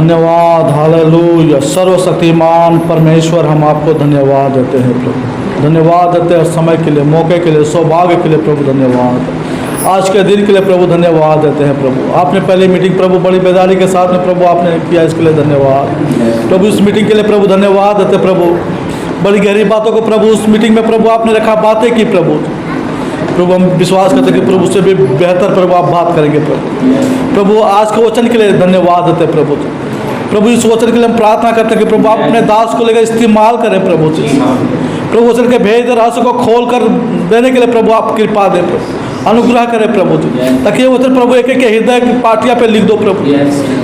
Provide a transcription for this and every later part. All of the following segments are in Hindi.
धन्यवाद, हालेलुया। सर्वशक्तिमान परमेश्वर, हम आपको धन्यवाद देते हैं प्रभु। धन्यवाद देते हैं समय के लिए, मौके के लिए, सौभाग्य के लिए प्रभु धन्यवाद। आज के दिन के लिए प्रभु धन्यवाद देते हैं प्रभु। आपने पहली मीटिंग प्रभु बड़ी बेदारी के साथ में प्रभु आपने किया, इसके लिए धन्यवाद प्रभु। इस मीटिंग के लिए प्रभु धन्यवाद देते प्रभु। बड़ी गहरी बातों को प्रभु उस मीटिंग में प्रभु आपने रखा, बातें की प्रभु। प्रभु हम विश्वास करते हैं कि प्रभु उससे भी बेहतर प्रभु आप बात करेंगे प्रभु। प्रभु आज के वचन के लिए धन्यवाद देते हैं प्रभु। प्रभु इस वचन के लिए हम प्रार्थना करते हैं कि प्रभु आप अपने दास को लेकर इस्तेमाल करें प्रभु। प्रभु वचन के भेद रहस्य को खोल कर देने के लिए प्रभु आप कृपा दें प्रभु, अनुग्रह करें प्रभु जी, ताकि ये वचन प्रभु एक एक के हृदय की पाटिया पे लिख दो प्रभु,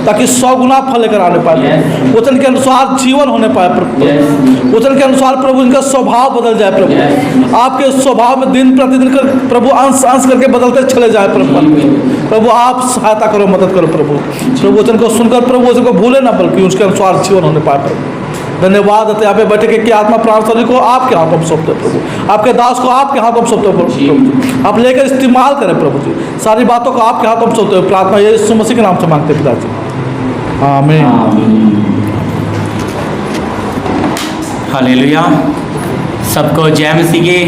ताकि 100 गुना फल लेकर आने पाए, वचन के अनुसार जीवन होने पाए प्रभु। वचन के अनुसार प्रभु इनका स्वभाव बदल जाए प्रभु। आपके स्वभाव में दिन प्रतिदिन कर प्रभु अंश अंश करके बदलते चले जाए प्रभु। प्रभु आप सहायता करो, मदद करो प्रभु। प्रभु वचन को सुनकर प्रभु वचन को भूले ना, बल्कि उसके अनुसार जीवन होने पाए प्रभु। धन्यवाद देते यहाँ पे बैठे के आत्मा प्राण शरीर को आपके हाथों में सौंपते प्रभु। आपके दास को आपके हाथों में सौंपते प्रभु। आप लेकर इस्तेमाल करें प्रभु जी। सारी बातों को आपके हाथों में सौंपते हुए प्रार्थना यीशु मसीह के नाम से मांगते पिताजी, आमीन। हालेलुया। सबको जय मसीह की।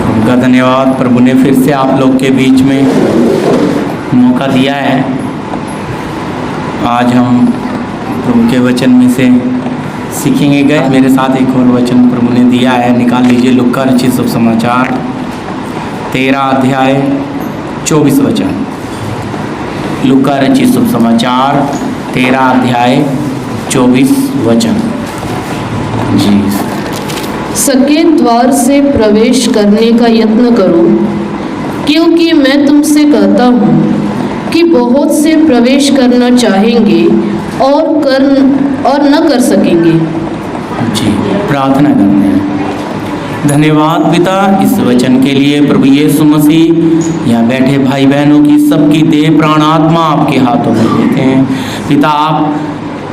उनका धन्यवाद, प्रभु ने फिर से आप लोग के बीच में मौका दिया है। आज हम प्रभु के वचन में से सीखेंगे गए। मेरे साथ एक और वचन प्रभु ने दिया है, निकाल लीजिए। लूका रचित शुभ समाचार 13 अध्याय 24 वचन। लूका रचित शुभ समाचार 13 अध्याय 24 वचन जी। सकेत द्वार से प्रवेश करने का यत्न करो, क्योंकि मैं तुमसे कहता हूँ कि बहुत से प्रवेश करना चाहेंगे और न कर सकेंगे। जी, प्रार्थना करते हैं। धन्यवाद पिता इस वचन के लिए। प्रभु यीशु मसीह यहाँ बैठे भाई बहनों की सबकी देह प्राण आत्मा आपके हाथों में देते हैं पिता। आप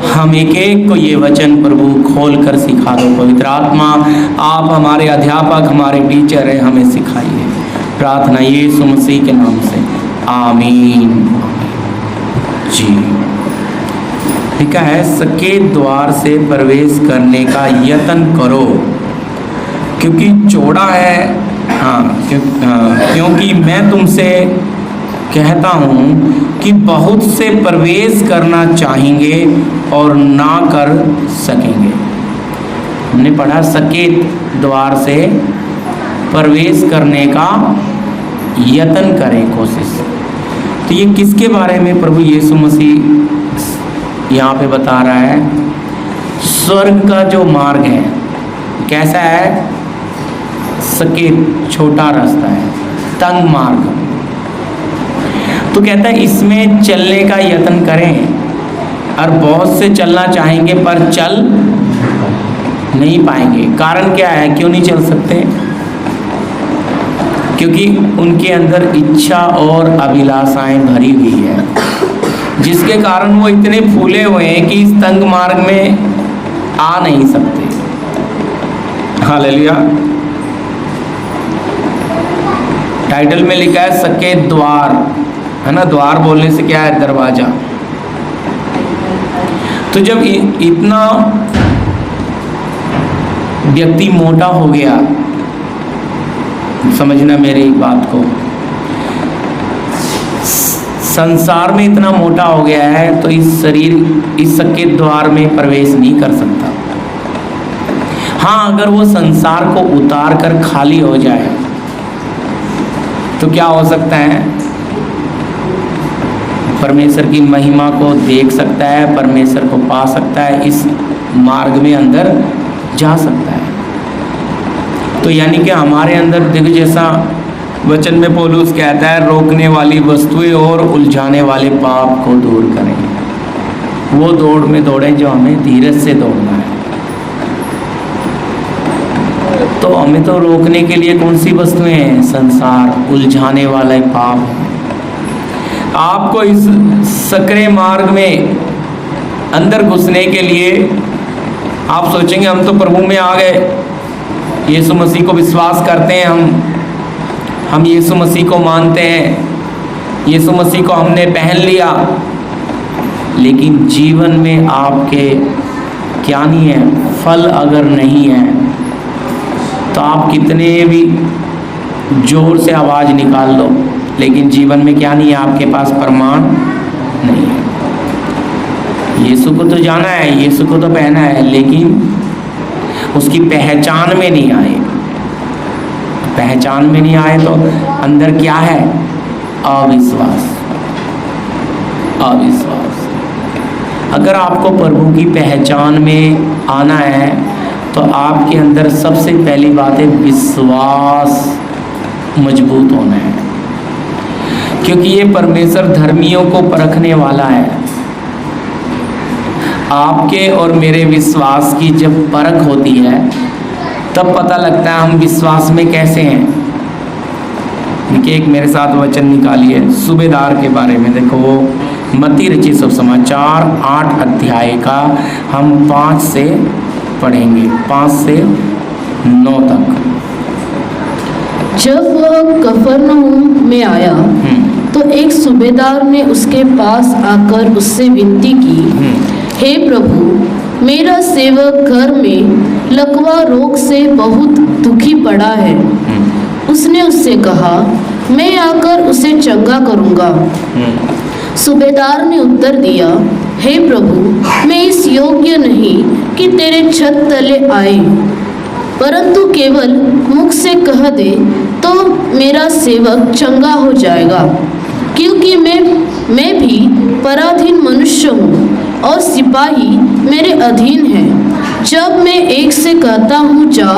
हम एक एक को ये वचन प्रभु खोल कर सिखा दो। पवित्र आत्मा आप हमारे अध्यापक, हमारे टीचर हैं, हमें सिखाइए। प्रार्थना यीशु मसीह के नाम से, आमीन जी। लिखा है, सकेत द्वार से प्रवेश करने का यत्न करो, क्योंकि चौड़ा है। क्योंकि मैं तुमसे कहता हूँ कि बहुत से प्रवेश करना चाहेंगे और ना कर सकेंगे। हमने पढ़ा सकेत द्वार से प्रवेश करने का यत्न करें, कोशिश। तो ये किसके बारे में प्रभु यीशु मसीह यहाँ पे बता रहा है? स्वर्ग का जो मार्ग है कैसा है? सकेत, छोटा रास्ता है, तंग मार्ग। तो कहता है इसमें चलने का यत्न करें। और बहुत से चलना चाहेंगे पर चल नहीं पाएंगे। कारण क्या है, क्यों नहीं चल सकते? क्योंकि उनके अंदर इच्छा और अभिलाषाएं भरी हुई है, जिसके कारण वो इतने फूले हुए हैं कि इस तंग मार्ग में आ नहीं सकते। हालेलुया। टाइटल में लिखा है सकेत द्वार, है ना? द्वार बोलने से क्या है? दरवाजा। तो जब इतना व्यक्ति मोटा हो गया, समझना मेरी बात को, संसार में इतना मोटा हो गया है तो इस शरीर इस सकेत द्वार में प्रवेश नहीं कर सकता। हाँ, अगर वो संसार को उतार कर खाली हो जाए तो क्या हो सकता है? परमेश्वर की महिमा को देख सकता है, परमेश्वर को पा सकता है, इस मार्ग में अंदर जा सकता है। तो यानी कि हमारे अंदर देखो, जैसा वचन में पौलुस कहता है, रोकने वाली वस्तुएं और उलझाने वाले पाप को दूर करें। वो दौड़ में दौड़ें जो हमें धीरज से दौड़ना है। तो हमें तो रोकने के लिए कौन सी वस्तुएं हैं? संसार, उलझाने वाले पाप। आपको इस सकरे मार्ग में अंदर घुसने के लिए आप सोचेंगे हम तो प्रभु में आ गए, यीशु मसीह को विश्वास करते हैं, हम यीशु मसीह को मानते हैं, यीशु मसीह को हमने पहन लिया, लेकिन जीवन में आपके क्या नहीं है, फल अगर नहीं है तो आप कितने भी जोर से आवाज़ निकाल लो, लेकिन जीवन में क्या नहीं है, आपके पास प्रमाण नहीं है। यीशु को तो जाना है, यीशु को तो पहना है, लेकिन उसकी पहचान में नहीं आए। पहचान में नहीं आए तो अंदर क्या है? अविश्वास। अविश्वास। अगर आपको प्रभु की पहचान में आना है तो आपके अंदर सबसे पहली बात है विश्वास मजबूत होना है, क्योंकि ये परमेश्वर धर्मियों को परखने वाला है। आपके और मेरे विश्वास की जब परख होती है तब पता लगता है हम विश्वास में कैसे हैं। देखिए, एक मेरे साथ वचन निकालिए सूबेदार के बारे में। देखो, वो मत्ती रचित सुसमाचार 8 अध्याय का हम 5 से पढ़ेंगे, 5 से 9 तक। जब वह कफरनहूम में आया तो एक सूबेदार ने उसके पास आकर उससे विनती की, हे प्रभु, मेरा सेवक घर में लकवा रोग से बहुत दुखी पड़ा है। उसने उससे कहा, मैं आकर उसे चंगा करूँगा। सूबेदार ने उत्तर दिया, हे प्रभु, मैं इस योग्य नहीं कि तेरे छत तले आए, परंतु केवल मुख से कह दे तो मेरा सेवक चंगा हो जाएगा, क्योंकि मैं भी पराधीन मनुष्य हूँ और सिपाही मेरे अधीन है। जब मैं एक से कहता हूँ जा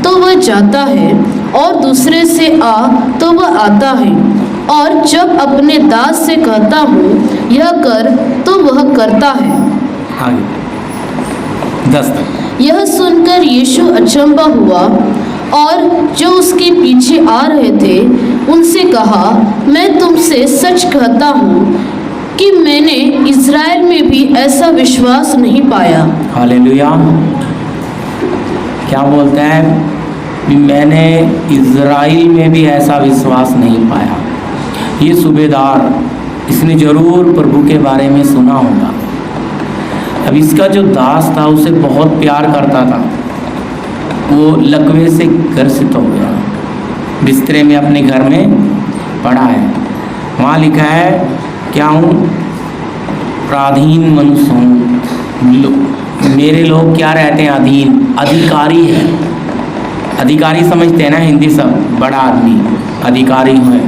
तो वह जाता है, और दूसरे से आ तो वह आता है, और जब अपने दास से कहता हूँ यह कर तो वह करता है। आगे 10 तक। यह सुनकर यीशु अचंभा हुआ और जो उसके पीछे आ रहे थे उनसे कहा, मैं तुमसे सच कहता हूँ कि मैंने इज़राइल में भी ऐसा विश्वास नहीं पाया। हालेलुया। क्या बोलता है? मैंने इज़राइल में भी ऐसा विश्वास नहीं पाया। ये सूबेदार, इसने जरूर प्रभु के बारे में सुना होगा। अब इसका जो दास था उसे बहुत प्यार करता था, वो लकवे से ग्रसित हो गया, बिस्तरे में अपने घर में पड़ा है। वहाँ लिखा है, क्या हूँ? पराधीन मनुष्य हूँ। मेरे लोग क्या रहते हैं? अधीन, अधिकारी है। अधिकारी समझते हैं ना हिंदी सब, बड़ा आदमी अधिकारी है।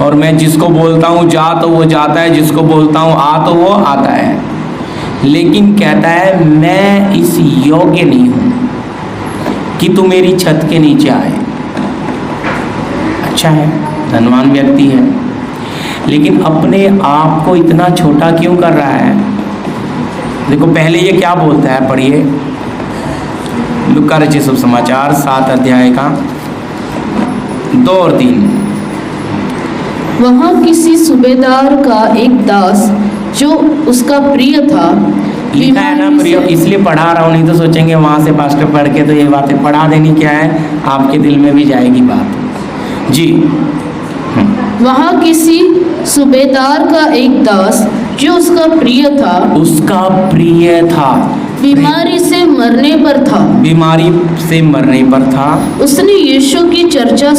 और मैं जिसको बोलता हूँ जा तो वो जाता है, जिसको बोलता हूँ आ तो वो आता है। लेकिन कहता है मैं इस योग्य नहीं हूँ कि तू मेरी छत के नीचे आए। अच्छा है, धनवान व्यक्ति है, लेकिन अपने आप को इतना छोटा क्यों कर रहा है? देखो पहले ये क्या बोलता है, पढ़िए लूका रचित सुसमाचार 7 अध्याय का 2 और 3। वहाँ किसी सूबेदार का एक दास जो उसका प्रिय था, लिखा है ना प्रिय, इसलिए पढ़ा रहा हूँ, नहीं तो सोचेंगे वहाँ से पास्टर पढ़ के तो ये बातें पढ़ा देनी क्या है, आपके दिल में भी जाएगी बात जी। वहाँ किसी सूबेदार का एक दास जो उसका प्रिय था, बीमारी से मरने पर था। बीमारी से मरने पर था। उसने यीशु की चर्चा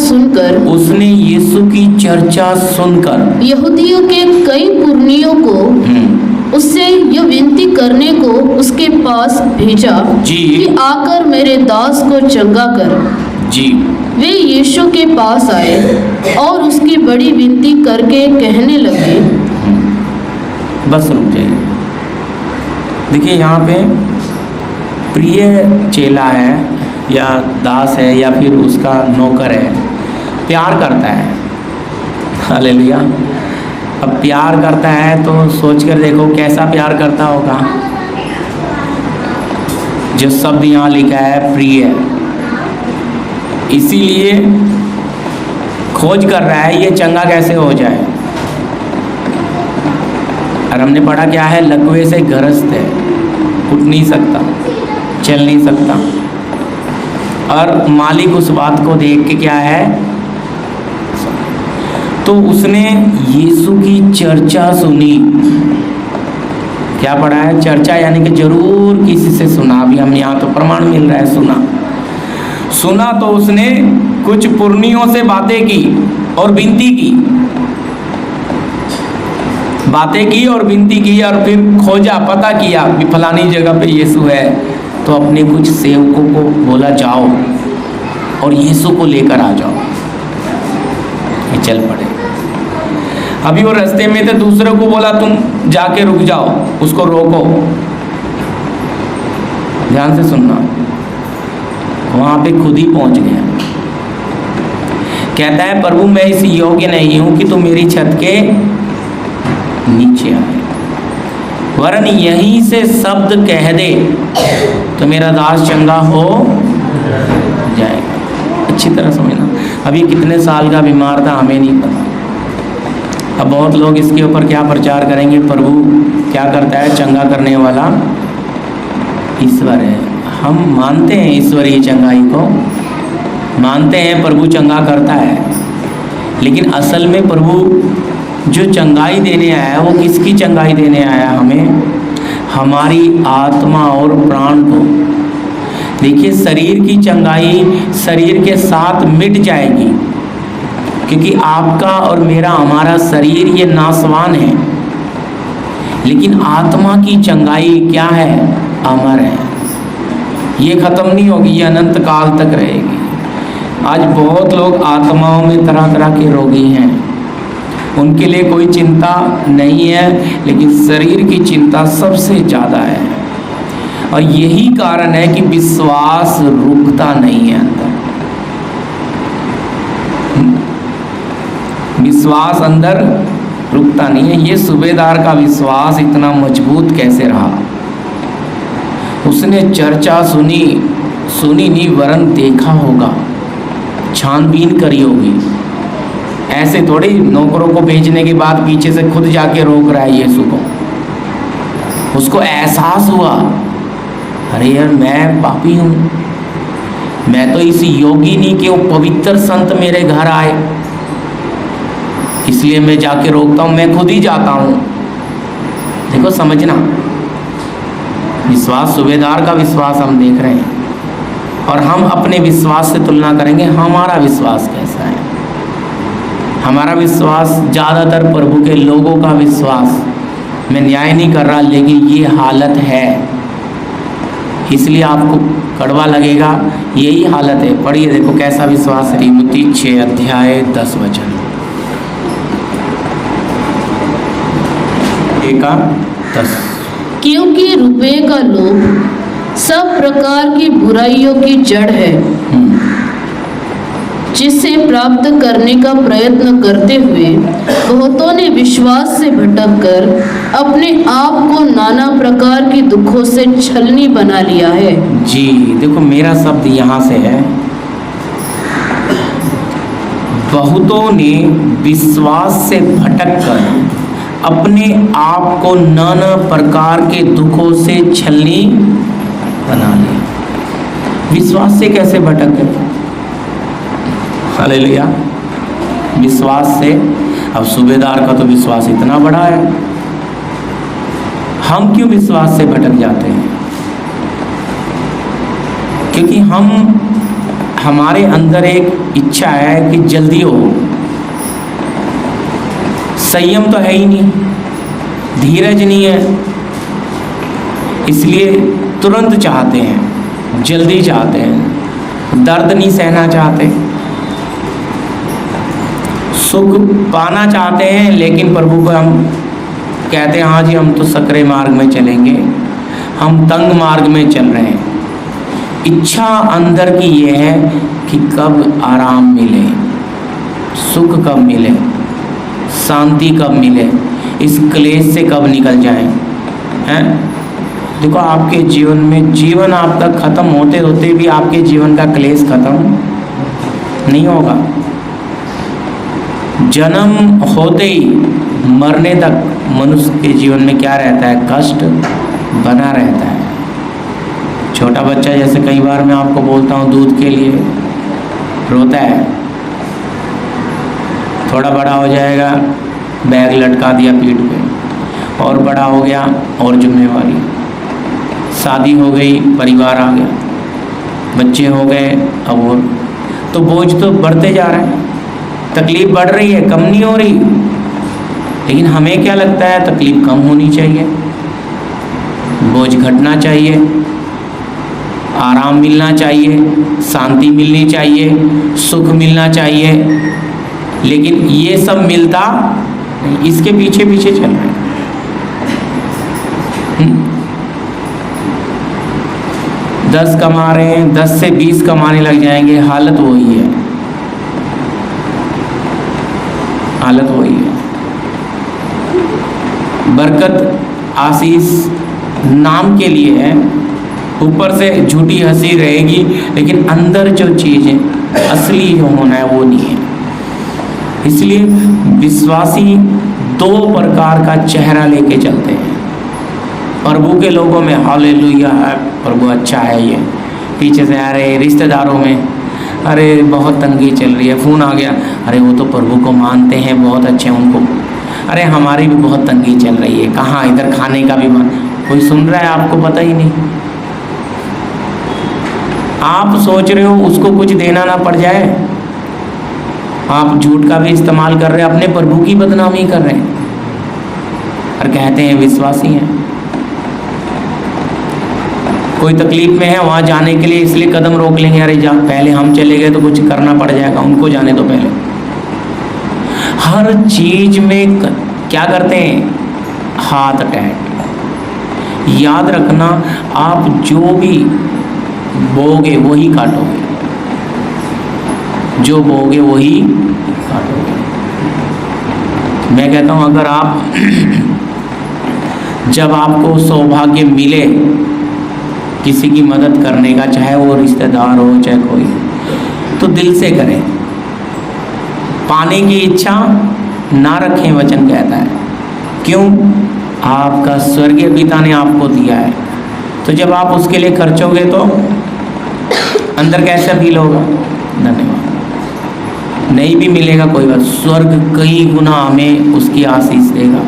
सुनकर यहूदियों के कई पुरनियों को उससे यह विनती करने को उसके पास भेजा कि आकर मेरे दास को चंगा कर जी। वे यीशु के पास आए और उसकी बड़ी विनती करके कहने लगे। बस रुक जाइए। देखिए यहाँ पे प्रिय चेला है या दास है या फिर उसका नौकर है, प्यार करता है। हालेलुया। अब प्यार करता है तो सोच कर देखो कैसा प्यार करता होगा। जो शब्द यहाँ लिखा है प्रिय, इसीलिए खोज कर रहा है ये चंगा कैसे हो जाए। और हमने पढ़ा क्या है, लकवे से ग्रस्त है, उठ नहीं सकता, चल नहीं सकता। और मालिक उस बात को देख के क्या है, तो उसने यीशु की चर्चा सुनी। क्या पढ़ा है? चर्चा, यानी कि जरूर किसी से सुना। अभी हम यहाँ तो प्रमाण मिल रहा है, सुना तो उसने कुछ पुर्नियों से बातें की और विनती की, और फिर खोजा, पता किया कि फलानी जगह पे यीशु है। तो अपने कुछ सेवकों को बोला जाओ और यीशु को लेकर आ जाओ। ये चल पड़े। अभी वो रास्ते में थे, दूसरे को बोला तुम जाके रुक जाओ, उसको रोको। ध्यान से सुनना, वहां पे खुद ही पहुंच गया। कहता है प्रभु मैं इस योग्य नहीं हूं कि तुम मेरी छत के नीचे आए, वरन यहीं से शब्द कह दे तो मेरा दास चंगा हो जाएगा। अच्छी तरह समझना। अभी कितने साल का बीमार था हमें नहीं पता। अब बहुत लोग इसके ऊपर क्या प्रचार करेंगे, प्रभु क्या करता है, चंगा करने वाला ईश्वर है। हम मानते हैं ईश्वरीय चंगाई को, मानते हैं प्रभु चंगा करता है, लेकिन असल में प्रभु जो चंगाई देने आया है वो किसकी चंगाई देने आया? हमें, हमारी आत्मा और प्राण को। देखिए शरीर की चंगाई शरीर के साथ मिट जाएगी, क्योंकि आपका और मेरा, हमारा शरीर ये नासवान है, लेकिन आत्मा की चंगाई क्या है? अमर है। ये खत्म नहीं होगी, ये अनंत काल तक रहेगी। आज बहुत लोग आत्माओं में तरह तरह के रोगी हैं, उनके लिए कोई चिंता नहीं है, लेकिन शरीर की चिंता सबसे ज़्यादा है। और यही कारण है कि विश्वास रुकता नहीं है अंदर। विश्वास अंदर रुकता नहीं है। ये सूबेदार का विश्वास इतना मजबूत कैसे रहा? उसने चर्चा सुनी नहीं, वरन देखा होगा, छानबीन करी होगी। ऐसे थोड़ी नौकरों को भेजने के बाद पीछे से खुद जाके रोक रहा है यीशु को। उसको एहसास हुआ, अरे यार मैं पापी हूँ, मैं तो इस योगी नहीं कि वो पवित्र संत मेरे घर आए, इसलिए मैं जाके रोकता हूँ, मैं खुद ही जाता हूँ। देखो समझना, विश्वास, सूबेदार का विश्वास हम देख रहे हैं, और हम अपने विश्वास से तुलना करेंगे हमारा विश्वास कैसा है। हमारा विश्वास ज़्यादातर प्रभु के लोगों का विश्वास, मैं न्याय नहीं कर रहा, लेकिन ये हालत है, इसलिए आपको कड़वा लगेगा, यही हालत है। पढ़िए, देखो कैसा विश्वास है। तिमुती 6 अध्याय 10 वचन 1-10। क्योंकि रुपये का लोभ सब प्रकार की बुराइयों की जड़ है, जिसे प्राप्त करने का प्रयत्न करते हुए बहुतों ने विश्वास से भटककर अपने आप को नाना प्रकार के दुखों से छलनी बना लिया है। जी देखो, मेरा शब्द यहाँ से है, बहुतों ने विश्वास से भटककर अपने आप को नाना प्रकार के दुखों से छलनी बना लिया। विश्वास से कैसे भटक गए? हालेलुया। विश्वास से, अब सूबेदार का तो विश्वास इतना बड़ा है, हम क्यों विश्वास से भटक जाते हैं? क्योंकि हमारे अंदर एक इच्छा है कि जल्दी हो, संयम तो है ही नहीं, धीरज नहीं है, इसलिए तुरंत चाहते हैं, जल्दी चाहते हैं, दर्द नहीं सहना चाहते, सुख पाना चाहते हैं, लेकिन प्रभु को हम कहते हैं हाँ जी हम तो सकरे मार्ग में चलेंगे, हम तंग मार्ग में चल रहे हैं। इच्छा अंदर की ये है कि कब आराम मिले, सुख कब मिले, शांति कब मिले, इस क्लेश से कब निकल जाए। हैं? देखो आपके जीवन में, जीवन आपका खत्म होते होते भी आपके जीवन का क्लेश खत्म नहीं होगा। जन्म होते ही मरने तक मनुष्य के जीवन में क्या रहता है? कष्ट बना रहता है। छोटा बच्चा जैसे कई बार मैं आपको बोलता हूँ दूध के लिए रोता है, थोड़ा बड़ा हो जाएगा बैग लटका दिया पीठ पे, और बड़ा हो गया और जिम्मेवारी, शादी हो गई, परिवार आ गया, बच्चे हो गए, अब और, तो बोझ तो बढ़ते जा रहे हैं, तकलीफ बढ़ रही है, कम नहीं हो रही। लेकिन हमें क्या लगता है, तकलीफ कम होनी चाहिए, बोझ घटना चाहिए, आराम मिलना चाहिए, शांति मिलनी चाहिए, सुख मिलना चाहिए। लेकिन ये सब मिलता नहीं, इसके पीछे पीछे चल रहे हैं। 10 कमा रहे हैं, 10 से 20 कमाने लग जाएंगे, हालत वही है, हालत वही है। बरकत आशीष नाम के लिए है, ऊपर से झूठी हंसी रहेगी, लेकिन अंदर जो चीज़ें असली जो होना है वो नहीं है। इसलिए विश्वासी 2 प्रकार का चेहरा लेके चलते हैं। प्रभु के लोगों में हालेलुया है, प्रभु अच्छा है, ये पीछे से आ रहे रिश्तेदारों में, अरे बहुत तंगी चल रही है, फ़ोन आ गया, अरे वो तो प्रभु को मानते हैं, बहुत अच्छे हैं उनको, अरे हमारी भी बहुत तंगी चल रही है, कहाँ इधर खाने का भी मन, कोई सुन रहा है आपको पता ही नहीं। आप सोच रहे हो उसको कुछ देना ना पड़ जाए, आप झूठ का भी इस्तेमाल कर रहे हैं, अपने प्रभु की बदनामी कर रहे हैं और कहते हैं विश्वासी हैं। कोई तकलीफ में है, वहाँ जाने के लिए इसलिए कदम रोक लेंगे, अरे जा पहले हम चले गए तो कुछ करना पड़ जाएगा, उनको जाने तो पहले। हर चीज में क्या करते हैं, हाथ अटैच। याद रखना, आप जो भी बोगे वही काटोगे, जो बोगे वही काटोगे। मैं कहता हूँ अगर आप जब आपको सौभाग्य मिले किसी की मदद करने का, चाहे वो रिश्तेदार हो चाहे कोई, तो दिल से करें, पाने की इच्छा ना रखें, वचन कहता है। क्यों? आपका स्वर्गीय पिता ने आपको दिया है, तो जब आप उसके लिए खर्चोगे तो अंदर कैसा फील होगा, धन्यवाद। नहीं भी मिलेगा कोई बात, स्वर्ग कई गुना हमें उसकी आशीष देगा।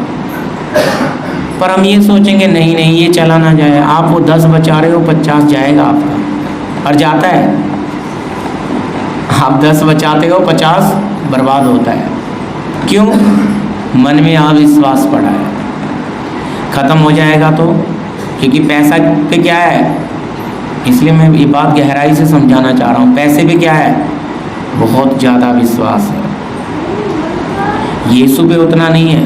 पर हम ये सोचेंगे नहीं नहीं ये चला ना जाए, आप वो 10 बचा रहे हो, 50 जाएगा आपका, और जाता है। आप 10 बचाते हो, 50 बर्बाद होता है। क्यों? मन में अविश्वास पड़ा है, खत्म हो जाएगा तो, क्योंकि पैसा पे क्या है, इसलिए मैं ये बात गहराई से समझाना चाह रहा हूँ। पैसे पे क्या है, बहुत ज़्यादा विश्वास है। यीशु पे उतना नहीं है।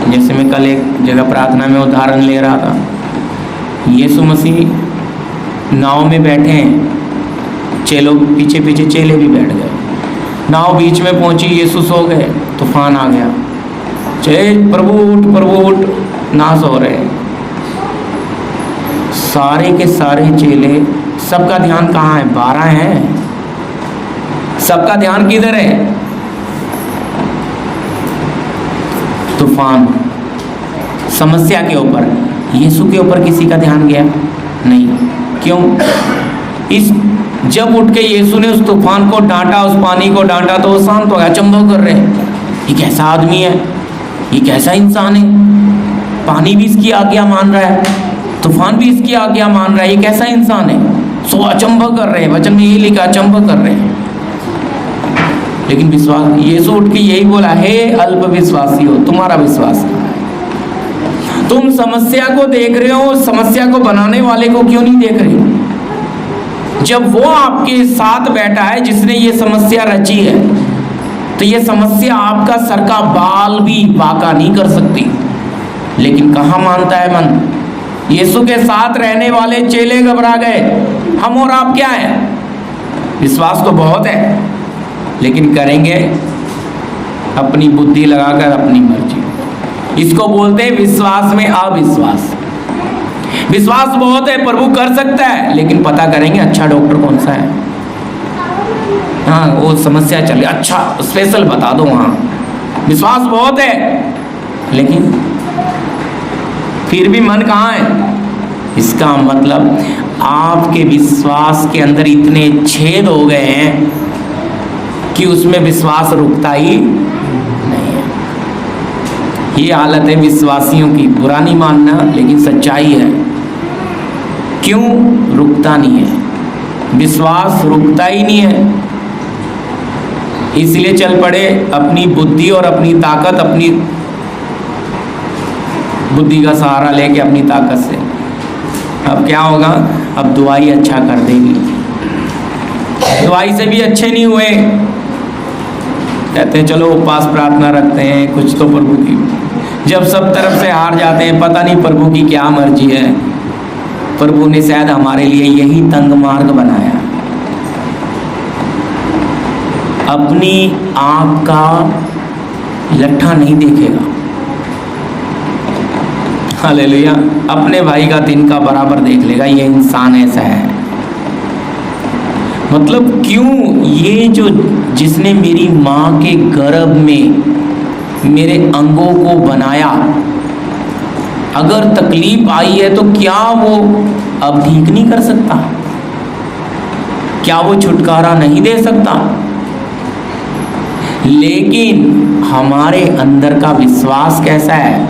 जैसे मैं कल एक जगह प्रार्थना में उदाहरण ले रहा था, यीशु मसीह नाव में बैठे हैं, चेलों पीछे पीछे चेले भी बैठ गए, नाव बीच में पहुंची, यीशु सो गए, तूफान आ गया, प्रभु उठ, ना सो रहे। सारे के सारे चेले, सबका ध्यान कहाँ है, 12 हैं, सबका ध्यान किधर है, तूफान, समस्या के ऊपर। यीशु के ऊपर किसी का ध्यान गया नहीं। क्यों? जब उठ के यीशु ने उस तूफान को डांटा, उस पानी को डांटा, तो वो शांत हो गया। अचंभव कर रहे हैं, ये कैसा आदमी है, ये कैसा इंसान है, पानी भी इसकी आज्ञा मान रहा है, तूफान भी इसकी आज्ञा मान रहा है, ये कैसा इंसान है। सो अचंभव कर रहे हैं, वचन में ये लिखा, अचंभव कर रहे हैं। लेकिन विश्वास, यीशु उठ के यही बोला, हे अल्प विश्वासी हो, तुम्हारा विश्वास कहाँ है? तुम समस्या को देख रहे हो, समस्या को बनाने वाले को क्यों नहीं देख रहे हो? जब वो आपके साथ बैठा है जिसने ये समस्या रची है, तो ये समस्या आपका सर का बाल भी बांका नहीं कर सकती। लेकिन कहाँ मानता है मन? यीशु के साथ रहने वाले चेले घबरा गए। हम और आप क्या है? विश्वास तो बहुत है, लेकिन करेंगे अपनी बुद्धि लगाकर, अपनी मर्जी। इसको बोलते हैं विश्वास में अविश्वास। विश्वास बहुत है, प्रभु कर सकता है, लेकिन पता करेंगे अच्छा डॉक्टर कौन सा है। हाँ, वो समस्या चल रही, अच्छा स्पेशल बता दो वहाँ। विश्वास बहुत है, लेकिन फिर भी मन कहाँ है? इसका मतलब आपके विश्वास के अंदर इतने छेद हो गए हैं कि उसमें विश्वास रुकता ही नहीं है। ये हालत है विश्वासियों की, बुरा नहीं मानना लेकिन सच्चाई है। क्यों? रुकता नहीं है, विश्वास रुकता ही नहीं है, इसलिए चल पड़े अपनी बुद्धि और अपनी ताकत, अपनी बुद्धि का सहारा लेके अपनी ताकत से। अब क्या होगा? अब दुआई अच्छा कर देगी, दुआई से भी अच्छे नहीं हुए, कहते हैं चलो उपवास प्रार्थना रखते हैं, कुछ तो प्रभु की, जब सब तरफ से हार जाते हैं, पता नहीं प्रभु की क्या मर्जी है। प्रभु ने शायद हमारे लिए यही तंग मार्ग बनाया। अपनी आंख का लट्ठा नहीं देखेगा, हालेलुया, अपने भाई का तिनका बराबर देख लेगा। ये इंसान ऐसा है। मतलब क्यों? ये जो जिसने मेरी माँ के गर्भ में मेरे अंगों को बनाया, अगर तकलीफ आई है तो क्या वो अब ठीक नहीं कर सकता? क्या वो छुटकारा नहीं दे सकता? लेकिन हमारे अंदर का विश्वास कैसा है?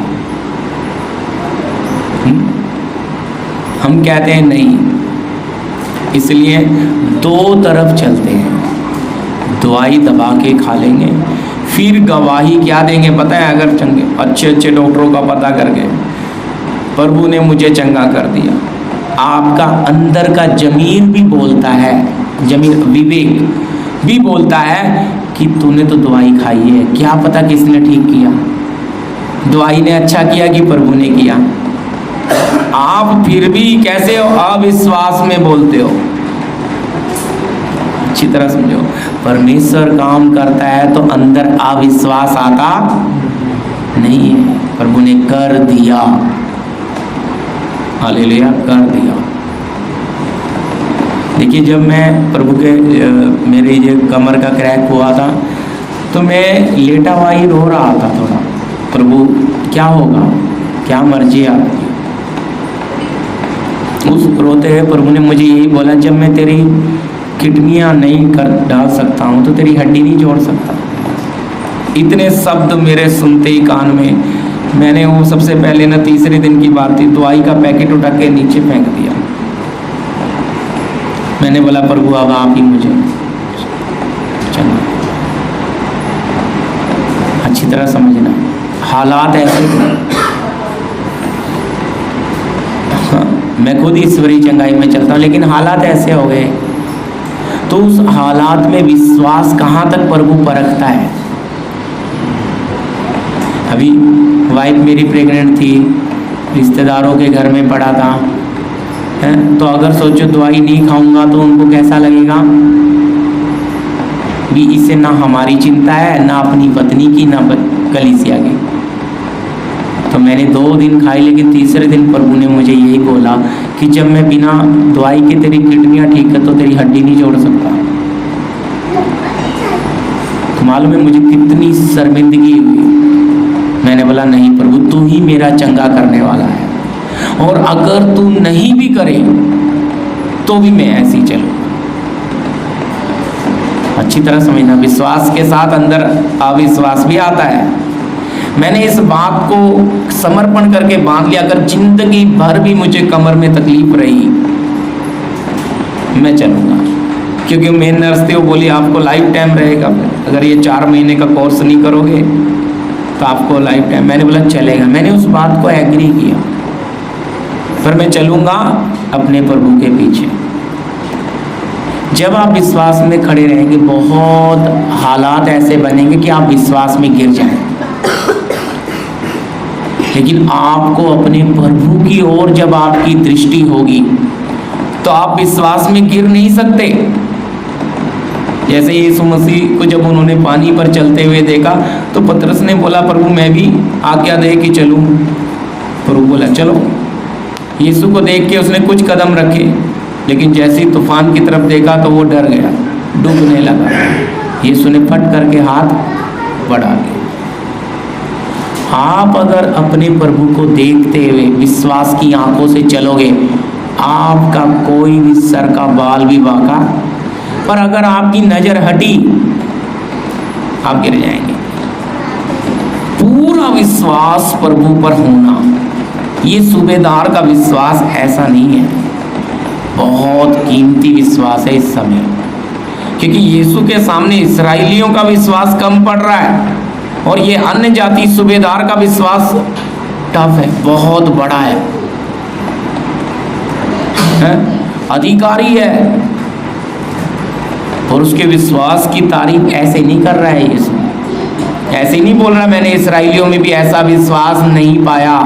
हम कहते हैं नहीं, इसलिए दो तरफ चलते हैं। दवाई दबा के खा लेंगे, फिर गवाही क्या देंगे पता है? अगर चंगे अच्छे डॉक्टरों का पता करके प्रभु ने मुझे चंगा कर दिया। आपका अंदर का जमीर भी बोलता है, जमीर विवेक भी बोलता है कि तूने तो दवाई खाई है, क्या पता किसने ठीक किया, दवाई ने अच्छा किया कि प्रभु ने किया। आप फिर भी कैसे हो? अविश्वास में बोलते हो। अच्छी तरह समझो, परमेश्वर काम करता है तो अंदर अविश्वास आता नहीं है। प्रभु ने कर दिया, हालेलुया, कर दिया। देखिए, जब मैं प्रभु के मेरे ये कमर का क्रैक हुआ था तो मैं लेटा हुआ ही रो रहा था थोड़ा, प्रभु क्या होगा, क्या मर्जी आपकी। उस रोते हुए प्रभु ने मुझे यही बोला, जब मैं तेरी किडनियाँ नहीं कर डाल सकता हूँ तो तेरी हड्डी नहीं जोड़ सकता। इतने शब्द मेरे सुनते ही कान में, मैंने वो सबसे पहले ना तीसरे दिन की बात थी, दवाई का पैकेट उठा के नीचे फेंक दिया। मैंने बोला प्रभु अब आप ही मुझे चलो। अच्छी तरह समझना, हालात ऐसे, मैं खुद ईश्वरीय चंगाई में चलता हूँ, लेकिन हालात ऐसे हो गए तो उस हालात में विश्वास कहाँ तक प्रभु परखता है। अभी वाइफ मेरी प्रेग्नेंट थी, रिश्तेदारों के घर में पड़ा था, है तो अगर सोचो दवाई नहीं खाऊंगा तो उनको कैसा लगेगा भी। इसे ना हमारी चिंता है, ना अपनी पत्नी की, ना कलीसिया की। तो मैंने 2 दिन खाई, लेकिन तीसरे दिन प्रभु ने मुझे यही बोला कि जब मैं बिना दवाई के तेरी किडनियाँ ठीक है तो तेरी हड्डी नहीं जोड़ सकता। तो मालूम है मुझे कितनी शर्मिंदगी हुई। मैंने बोला नहीं प्रभु, तू ही मेरा चंगा करने वाला है, और अगर तू नहीं भी करे तो भी मैं ऐसे ही चलूँ। अच्छी तरह समझना, विश्वास के साथ अंदर अविश्वास भी आता है। मैंने इस बात को समर्पण करके बांध लिया, अगर जिंदगी भर भी मुझे कमर में तकलीफ रही मैं चलूँगा, क्योंकि मेन नर्स थी, वो बोली आपको लाइफ टाइम रहेगा, अगर ये 4 महीने का कोर्स नहीं करोगे तो आपको लाइफ टाइम। मैंने बोला चलेगा, मैंने उस बात को एग्री किया, पर मैं चलूँगा अपने प्रभु के पीछे। जब आप विश्वास में खड़े रहेंगे, बहुत हालात ऐसे बनेंगे कि आप विश्वास में गिर जाएं, लेकिन आपको अपने प्रभु की ओर जब आपकी दृष्टि होगी तो आप विश्वास में गिर नहीं सकते। जैसे यीशु मसीह को जब उन्होंने पानी पर चलते हुए देखा तो पतरस ने बोला प्रभु मैं भी आज्ञा दे कि चलूं। प्रभु बोला चलो। यीशु को देख के उसने कुछ कदम रखे, लेकिन जैसे ही तूफान की तरफ देखा तो वो डर गया, डूबने लगा। यीशु ने फट करके हाथ बढ़ा दिया। आप अगर अपने प्रभु को देखते हुए विश्वास की आंखों से चलोगे, आपका कोई भी सर का बाल भी बांका, पर अगर आपकी नजर हटी आप गिर जाएंगे। पूरा विश्वास प्रभु पर होना, ये सूबेदार का विश्वास ऐसा नहीं है, बहुत कीमती विश्वास है इस समय, क्योंकि यीशु के सामने इस्राएलियों का विश्वास कम पड़ रहा है और ये अन्य जाति सूबेदार का विश्वास टफ है, बहुत बड़ा है? अधिकारी है और उसके विश्वास की तारीफ ऐसे नहीं कर रहा है यीशु, ऐसे नहीं बोल रहा मैंने इस्राएलियों में भी ऐसा विश्वास नहीं पाया,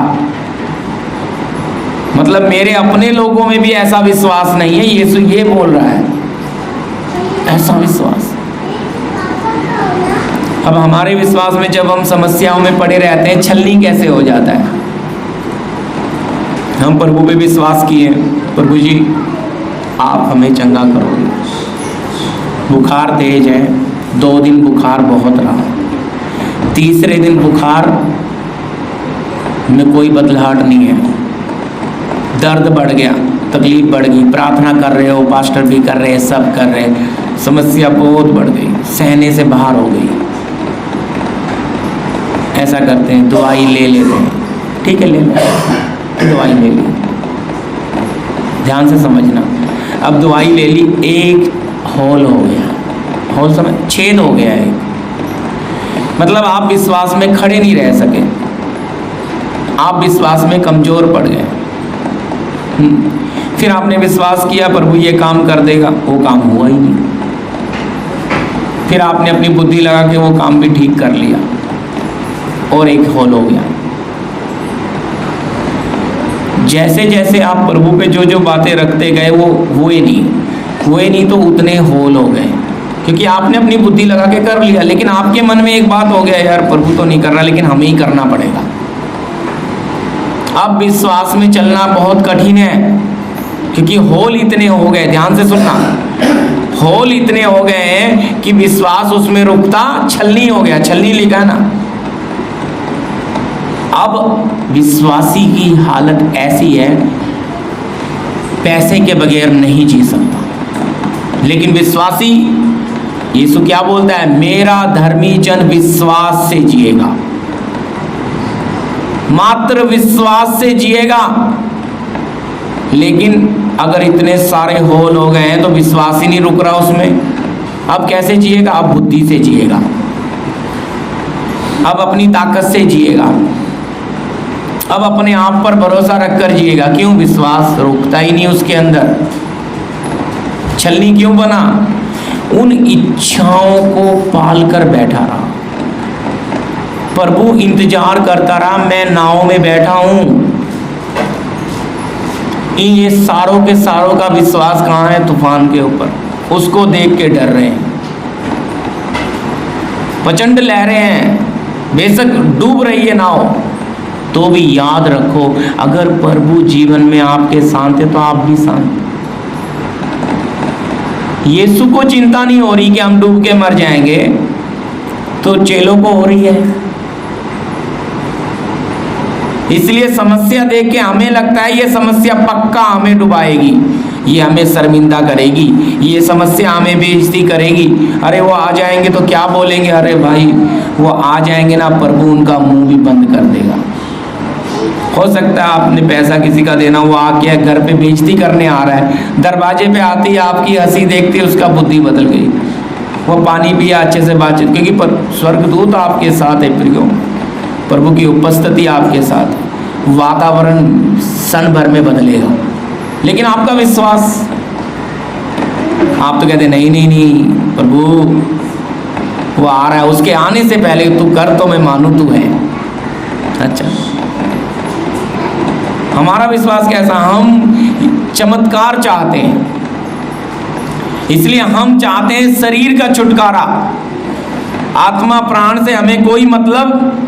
मतलब मेरे अपने लोगों में भी ऐसा विश्वास नहीं है, यीशु ये बोल रहा है, ऐसा विश्वास। अब हमारे विश्वास में जब हम समस्याओं में पड़े रहते हैं, छलनी कैसे हो जाता है? हम प्रभु पे विश्वास किए, प्रभु जी आप हमें चंगा करोगे, बुखार तेज है, 2 दिन बुखार बहुत रहा, तीसरे दिन बुखार में कोई बदलाहट नहीं है, दर्द बढ़ गया, तकलीफ बढ़ गई, प्रार्थना कर रहे हो, पास्टर भी कर रहे हैं, सब कर रहे हैं, समस्या बहुत बढ़ गई, सहने से बाहर हो गई। ऐसा करते हैं, दवाई ले लेते हैं, ठीक है ले लो, दवाई ले ली, ध्यान से समझना, अब दवाई ले ली, एक होल हो गया, होल समझ, छेद हो गया है, मतलब आप विश्वास में खड़े नहीं रह सके, आप विश्वास में कमजोर पड़ गए। फिर आपने विश्वास किया प्रभु ये काम कर देगा, वो काम हुआ ही नहीं, फिर आपने अपनी बुद्धि लगा के वो काम भी ठीक कर लिया और एक होल हो गया। जैसे जैसे आप प्रभु पे जो जो बातें रखते गए वो हुए नहीं तो उतने होल हो गए, क्योंकि आपने अपनी बुद्धि लगा के कर लिया, लेकिन आपके मन में एक बात हो गया, यार प्रभु तो नहीं कर रहा, लेकिन हमें ही करना पड़ेगा। अब विश्वास में चलना बहुत कठिन है, क्योंकि होल इतने हो गए, ध्यान से सुनना, होल इतने हो गए हैं कि विश्वास उसमें रुकता, छलनी हो गया, छलनी लिखा है ना। अब विश्वासी की हालत ऐसी है, पैसे के बगैर नहीं जी सकता, लेकिन विश्वासी, यीशु क्या बोलता है, मेरा धर्मी जन विश्वास से जिएगा, मात्र विश्वास से जिएगा। लेकिन अगर इतने सारे होल हो गए हैं तो विश्वास ही नहीं रुक रहा उसमें, अब कैसे जिएगा? अब बुद्धि से जिएगा, अब अपनी ताकत से जिएगा, अब अपने आप पर भरोसा रखकर जिएगा। क्यों? विश्वास रुकता ही नहीं उसके अंदर। छलनी क्यों बना? उन इच्छाओं को पाल कर बैठा रहा, प्रभु इंतजार करता रहा, मैं नाव में बैठा हूं। ये सारों के सारों का विश्वास कहाँ है? तूफान के ऊपर, उसको देख के डर रहे हैं, प्रचंड लहरें हैं, बेशक डूब रही है नाव, तो भी याद रखो, अगर प्रभु जीवन में आपके साथ है तो आप भी शांत। यीशु को चिंता नहीं हो रही कि हम डूब के मर जाएंगे, तो चेलों को हो रही है। इसलिए समस्या देख के हमें लगता है ये समस्या पक्का हमें डुबाएगी, ये हमें शर्मिंदा करेगी, ये समस्या हमें बेइज्जती करेगी। अरे वो आ जाएंगे तो क्या बोलेंगे? अरे भाई वो आ जाएंगे ना, प्रभु उनका मुंह भी बंद कर देगा। हो सकता है आपने पैसा किसी का देना, वो आके घर पे बेइज्जती करने आ रहा है, दरवाजे पे आती है, आपकी हंसी देखती है, उसका बुद्धि बदल गई, वो पानी पिया, अच्छे से बातचीत, क्योंकि स्वर्गदूत आपके साथ है प्रियो, प्रभु की उपस्थिति आपके साथ, वातावरण क्षण भर में बदलेगा। लेकिन आपका विश्वास, आप तो कहते नहीं नहीं नहीं प्रभु वो आ रहा है, उसके आने से पहले तू कर तो मैं मानूं तू है। अच्छा, हमारा विश्वास कैसा? हम चमत्कार चाहते हैं, इसलिए हम चाहते हैं शरीर का छुटकारा, आत्मा प्राण से हमें कोई मतलब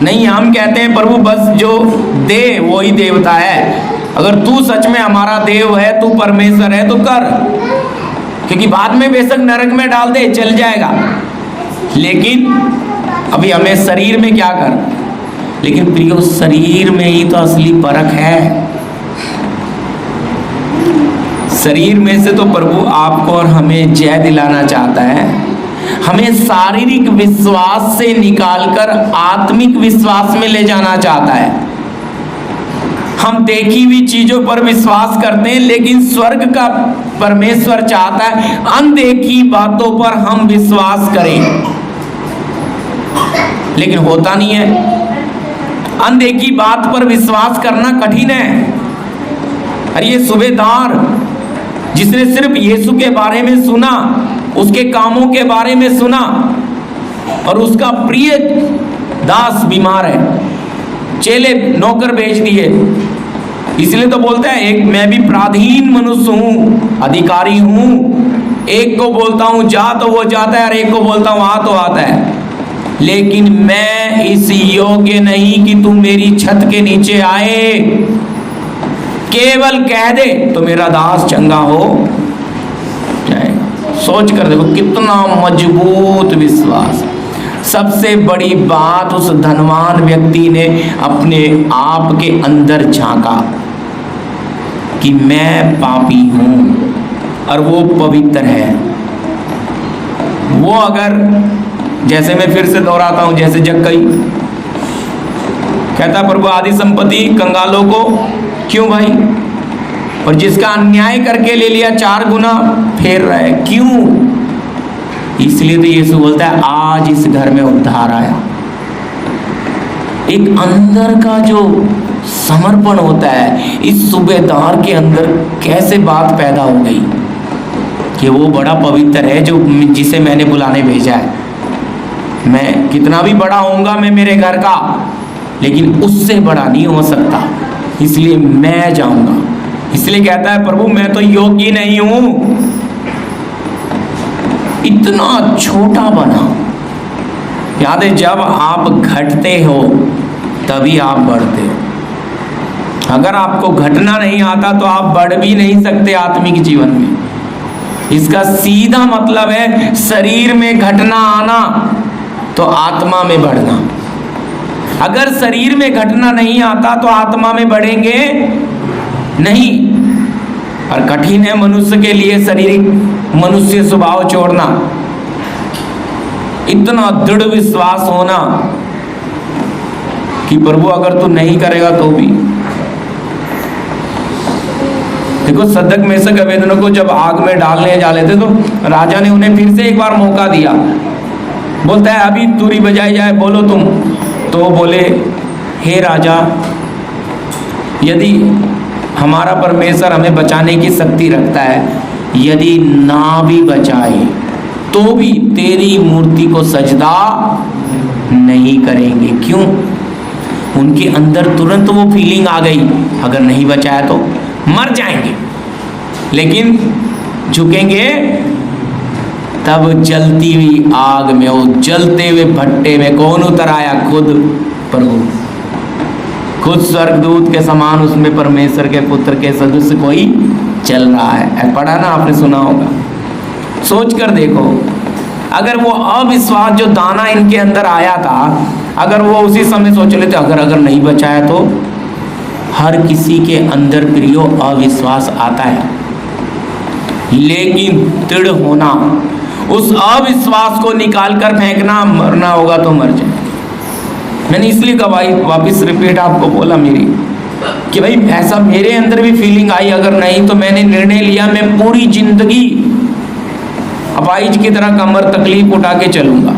नहीं। हम कहते हैं प्रभु बस जो दे वो ही देवता है, अगर तू सच में हमारा देव है, तू परमेश्वर है तो कर, क्योंकि बाद में बेशक नरक में डाल दे चल जाएगा, लेकिन अभी हमें शरीर में क्या कर। लेकिन प्रियो, शरीर में ही तो असली परख है, शरीर में से तो प्रभु आपको और हमें जय दिलाना चाहता है। हमें शारीरिक विश्वास से निकालकर आत्मिक विश्वास में ले जाना चाहता है। हम देखी हुई चीजों पर विश्वास करते हैं, लेकिन स्वर्ग का परमेश्वर चाहता है अनदेखी बातों पर हम विश्वास करें, लेकिन होता नहीं है। अनदेखी बात पर विश्वास करना कठिन है। अरे ये सूबेदार जिसने सिर्फ यीशु के बारे में सुना, उसके कामों के बारे में सुना, और उसका प्रिय दास बीमार है, चेले नौकर भेज दिए। इसलिए तो बोलता है एक मैं भी पराधीन मनुष्य हूं, अधिकारी हूं। एक को बोलता हूं जा तो वो जाता है, और एक को बोलता हूं आ तो आता है, लेकिन मैं इस योग्य नहीं कि तू मेरी छत के नीचे आए। केवल कह दे तो मेरा दास चंगा हो जाएगा। सोच कर देखो कितना मजबूत विश्वास। सबसे बड़ी बात, उस धनवान व्यक्ति ने अपने आप के अंदर झांका कि मैं पापी हूं, और वो पवित्र है। वो अगर, जैसे मैं फिर से दोहराता हूं, जैसे जक्कई कहता प्रभु आदि संपत्ति कंगालों को क्यों भाई, और जिसका अन्याय करके ले लिया 4 गुना फेर रहा है, क्यों? इसलिए तो यीशु बोलता है आज इस घर में उद्धार आया। एक अंदर का जो समर्पण होता है, इस सूबेदार के अंदर कैसे बात पैदा हो गई कि वो बड़ा पवित्र है जो जिसे मैंने बुलाने भेजा है। मैं कितना भी बड़ा होऊंगा मैं मेरे घर का, लेकिन उससे बड़ा नहीं हो सकता, इसलिए मैं जाऊंगा। इसलिए कहता है प्रभु मैं तो योग्य नहीं हूं। इतना छोटा बना। याद है जब आप घटते हो तभी आप बढ़ते हो। अगर आपको घटना नहीं आता तो आप बढ़ भी नहीं सकते आत्मिक जीवन में। इसका सीधा मतलब है शरीर में घटना आना तो आत्मा में बढ़ना। अगर शरीर में घटना नहीं आता तो आत्मा में बढ़ेंगे नहीं। और कठिन है मनुष्य के लिए शारीरिक मनुष्य स्वभाव छोड़ना। इतना दृढ़ विश्वास होना कि प्रभु अगर तू नहीं करेगा तो भी। देखो सदक मेषक अबेदनगो को जब आग में डालने जा लेते तो राजा ने उन्हें फिर से एक बार मौका दिया। बोलता है अभी तुरी बजाई जाए, बोलो तुम। तो बोले हे राजा, यदि हमारा परमेश्वर हमें बचाने की शक्ति रखता है, यदि ना भी बचाए तो भी तेरी मूर्ति को सजदा नहीं करेंगे। क्यों? उनके अंदर तुरंत वो फीलिंग आ गई अगर नहीं बचाया तो मर जाएंगे, लेकिन झुकेंगे तब जलती हुई आग में, वो जलते हुए भट्टे में कौन उतर आया? खुद प्रभु, खुद स्वर्गदूत के समान उसमें परमेश्वर के पुत्र के सदृश कोई चल रहा है। पढ़ा ना आपने, सुना होगा। सोच कर देखो, अगर वो अविश्वास जो दाना इनके अंदर आया था, अगर वो उसी समय सोच लेते अगर नहीं बचाया तो। हर किसी के अंदर प्रियो अविश्वास आता है, लेकिन दृढ़ होना, उस अविश्वास को निकालकर फेंकना। मरना होगा तो मर जाए। मैंने इसलिए गवाही वापस रिपीट आपको बोला मेरी कि भाई ऐसा मेरे अंदर भी फीलिंग आई। अगर नहीं तो मैंने निर्णय लिया मैं पूरी जिंदगी अपाहिज की तरह कमर तकलीफ उठा के चलूंगा।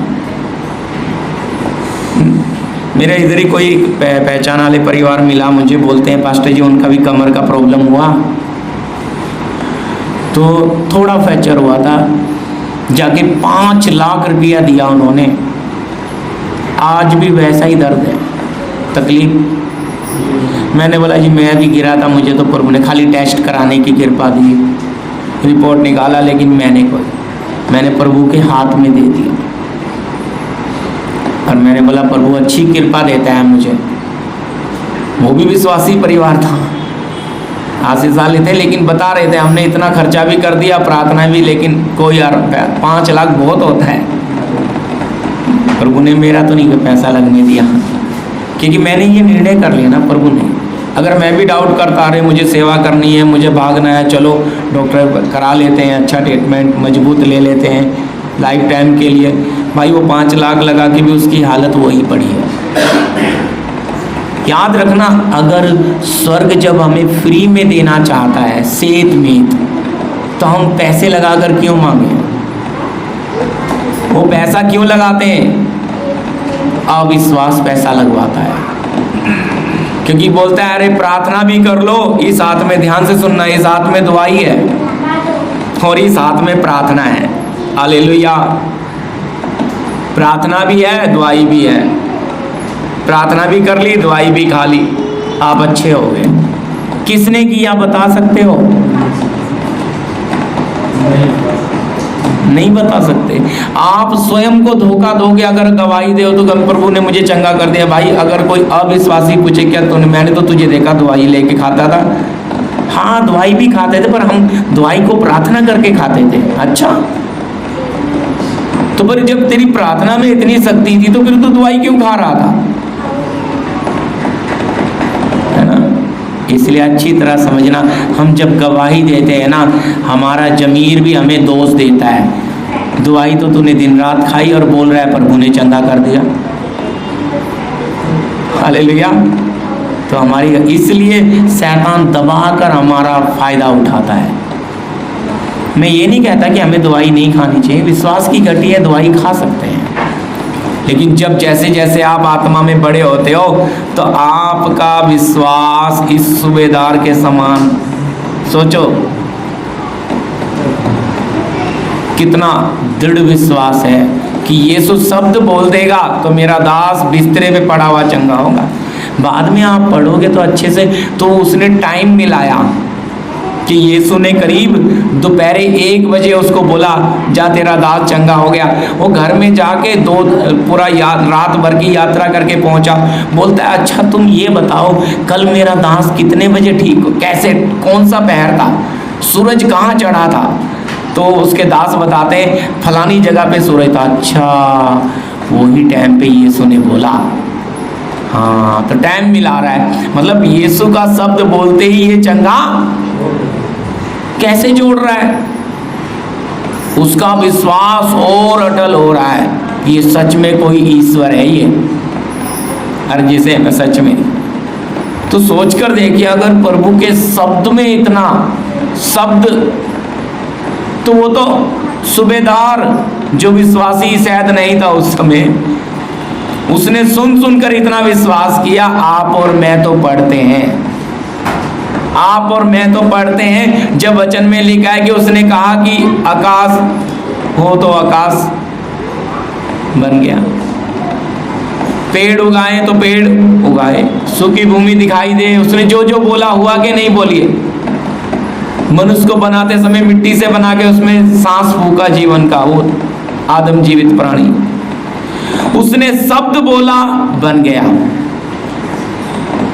मेरे इधर ही कोई पहचान वाले परिवार मिला मुझे, बोलते हैं पास्टर जी उनका भी कमर का प्रॉब्लम हुआ, तो थोड़ा फ्रैक्चर हुआ था, जाके 5 लाख रुपया दिया उन्होंने। आज भी वैसा ही दर्द है, तकलीफ। मैंने बोला जी मैं भी गिरा था, मुझे तो प्रभु ने खाली टेस्ट कराने की कृपा दी, रिपोर्ट निकाला, लेकिन मैंने प्रभु के हाथ में दे दिया। और मैंने बोला प्रभु अच्छी कृपा देता है मुझे। वो भी विश्वासी परिवार था, आशीष वाले थे, लेकिन बता रहे थे हमने इतना खर्चा भी कर दिया, प्रार्थना भी, लेकिन कोई 5 लाख बहुत होता है। प्रभु ने मेरा तो नहीं पैसा लगने दिया, क्योंकि मैंने ये निर्णय कर लिया ना। प्रभु ने, अगर मैं भी डाउट करता रहे मुझे सेवा करनी है, मुझे भागना है, चलो डॉक्टर करा लेते हैं, अच्छा ट्रीटमेंट मजबूत ले लेते हैं, लाइफ टाइम के लिए। भाई वो 5 लाख लगा के भी उसकी हालत वही पड़ी है। याद रखना, अगर स्वर्ग जब हमें फ्री में देना चाहता है, सेत में, तो हम पैसे लगाकर क्यों मांगे? वो पैसा क्यों लगाते हैं? अविश्वास पैसा लगवाता है, क्योंकि बोलता है अरे प्रार्थना भी कर लो, इस हाथ में, ध्यान से सुनना, इस हाथ में दुआई है और इस हाथ में प्रार्थना है। हालेलुया। प्रार्थना भी है, दुआई भी है। प्रार्थना भी कर ली, दुआई भी खा ली, आप अच्छे हो गए। किसने किया बता सकते हो? नहीं बता सकते। आप स्वयं को धोखा दोगे अगर गवाही दे तो प्रभु ने मुझे चंगा कर दिया। भाई अगर कोई अविश्वासी पूछे क्या तूने, मैंने तो तुझे देखा दवाई लेके खाता था। हाँ दवाई भी खाते थे, पर हम दवाई को प्रार्थना करके खाते थे। अच्छा, तो पर जब तेरी प्रार्थना में इतनी शक्ति थी तो फिर तो दवाई क्यों खा रहा था? है ना? इसलिए अच्छी तरह समझना, हम जब गवाही देते हैं ना, हमारा जमीर भी हमें दोष देता है। दवाई तो तूने दिन रात खाई और बोल रहा है प्रभु ने चंगा कर दिया। हालेलुया। तो हमारी, इसलिए शैतान दबाकर हमारा फायदा उठाता है। मैं ये नहीं कहता कि हमें दवाई नहीं खानी चाहिए, विश्वास की घटी है, दवाई खा सकते हैं। लेकिन जब जैसे जैसे आप आत्मा में बड़े होते हो तो आपका विश्वास इस सूबेदार के समान, सोचो कितना दृढ़ विश्वास है कि यीशु शब्द बोल देगा तो मेरा दास बिस्तरे पे पड़ा हुआ चंगा होगा। बाद में आप पढ़ोगे तो अच्छे से, तो उसने टाइम मिलाया कि यीशु ने करीब दोपहर 1 बजे उसको बोला जा तेरा दास चंगा हो गया। वो घर में जाके पूरा रात भर की यात्रा करके पहुंचा। बोलता है अच्छा तुम ये बताओ कल मेरा दास कितने बजे ठीक, कैसे, कौन सा पहर था, सूरज कहाँ चढ़ा था? तो उसके दास बताते हैं फलानी जगह पे सूरज था। अच्छा, वही टाइम पे यीशु ने बोला। हाँ, तो टाइम मिला रहा है, मतलब यीशु का शब्द बोलते ही ये चंगा कैसे जोड़ रहा है? उसका विश्वास और अटल हो रहा है, ये सच में कोई ईश्वर है ये, हर जिसे मैं सच में। तो सोचकर देखिए, अगर प्रभु के शब्द में इतना शब्द, तो वो तो सूबेदार जो विश्वासी शायद नहीं था उस समय, उसने सुन सुनकर इतना विश्वास किया। आप और मैं तो पढ़ते हैं, आप और मैं तो पढ़ते हैं, जब वचन में लिखा है कि उसने कहा कि आकाश हो तो आकाश बन गया, पेड़ उगाए तो पेड़ उगाए, सूखी भूमि दिखाई दे, उसने जो जो बोला हुआ कि नहीं बोलिए। मनुष्य को बनाते समय मिट्टी से बना के उसमें सांस फूका जीवन का, वो आदम जीवित प्राणी, उसने शब्द बोला बन गया।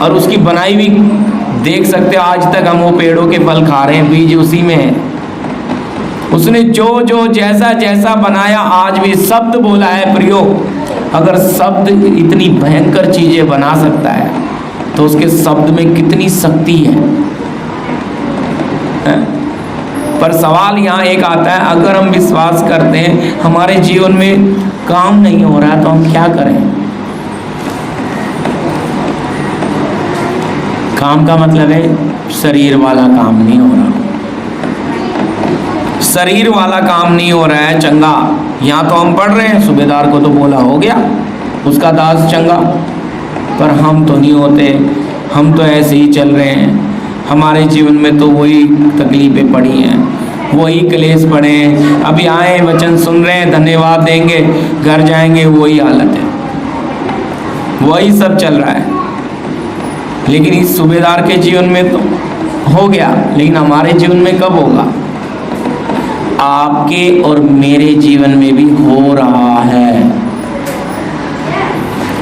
और उसकी बनाई हुई देख सकते हो, आज तक हम वो पेड़ों के फल खा रहे हैं, बीज उसी में है। उसने जो जो जैसा जैसा बनाया, आज भी शब्द बोला है प्रियो। अगर शब्द इतनी भयंकर चीजें बना सकता है तो उसके शब्द में कितनी शक्ति है? पर सवाल यहाँ एक आता है, अगर हम विश्वास करते हैं हमारे जीवन में काम नहीं हो रहा तो हम क्या करें? काम का मतलब है शरीर वाला काम नहीं हो रहा, शरीर वाला काम नहीं हो रहा है चंगा। यहाँ तो हम पढ़ रहे हैं, सूबेदार को तो बोला हो गया उसका दास चंगा, पर हम तो नहीं होते, हम तो ऐसे ही चल रहे हैं। हमारे जीवन में तो वही तकलीफें पड़ी हैं, वही क्लेश पड़े हैं। अभी आए वचन सुन रहे हैं, धन्यवाद देंगे, घर जाएंगे वही हालत है, वही सब चल रहा है। लेकिन इस सूबेदार के जीवन में तो हो गया, लेकिन हमारे जीवन में कब होगा? आपके और मेरे जीवन में भी हो रहा है।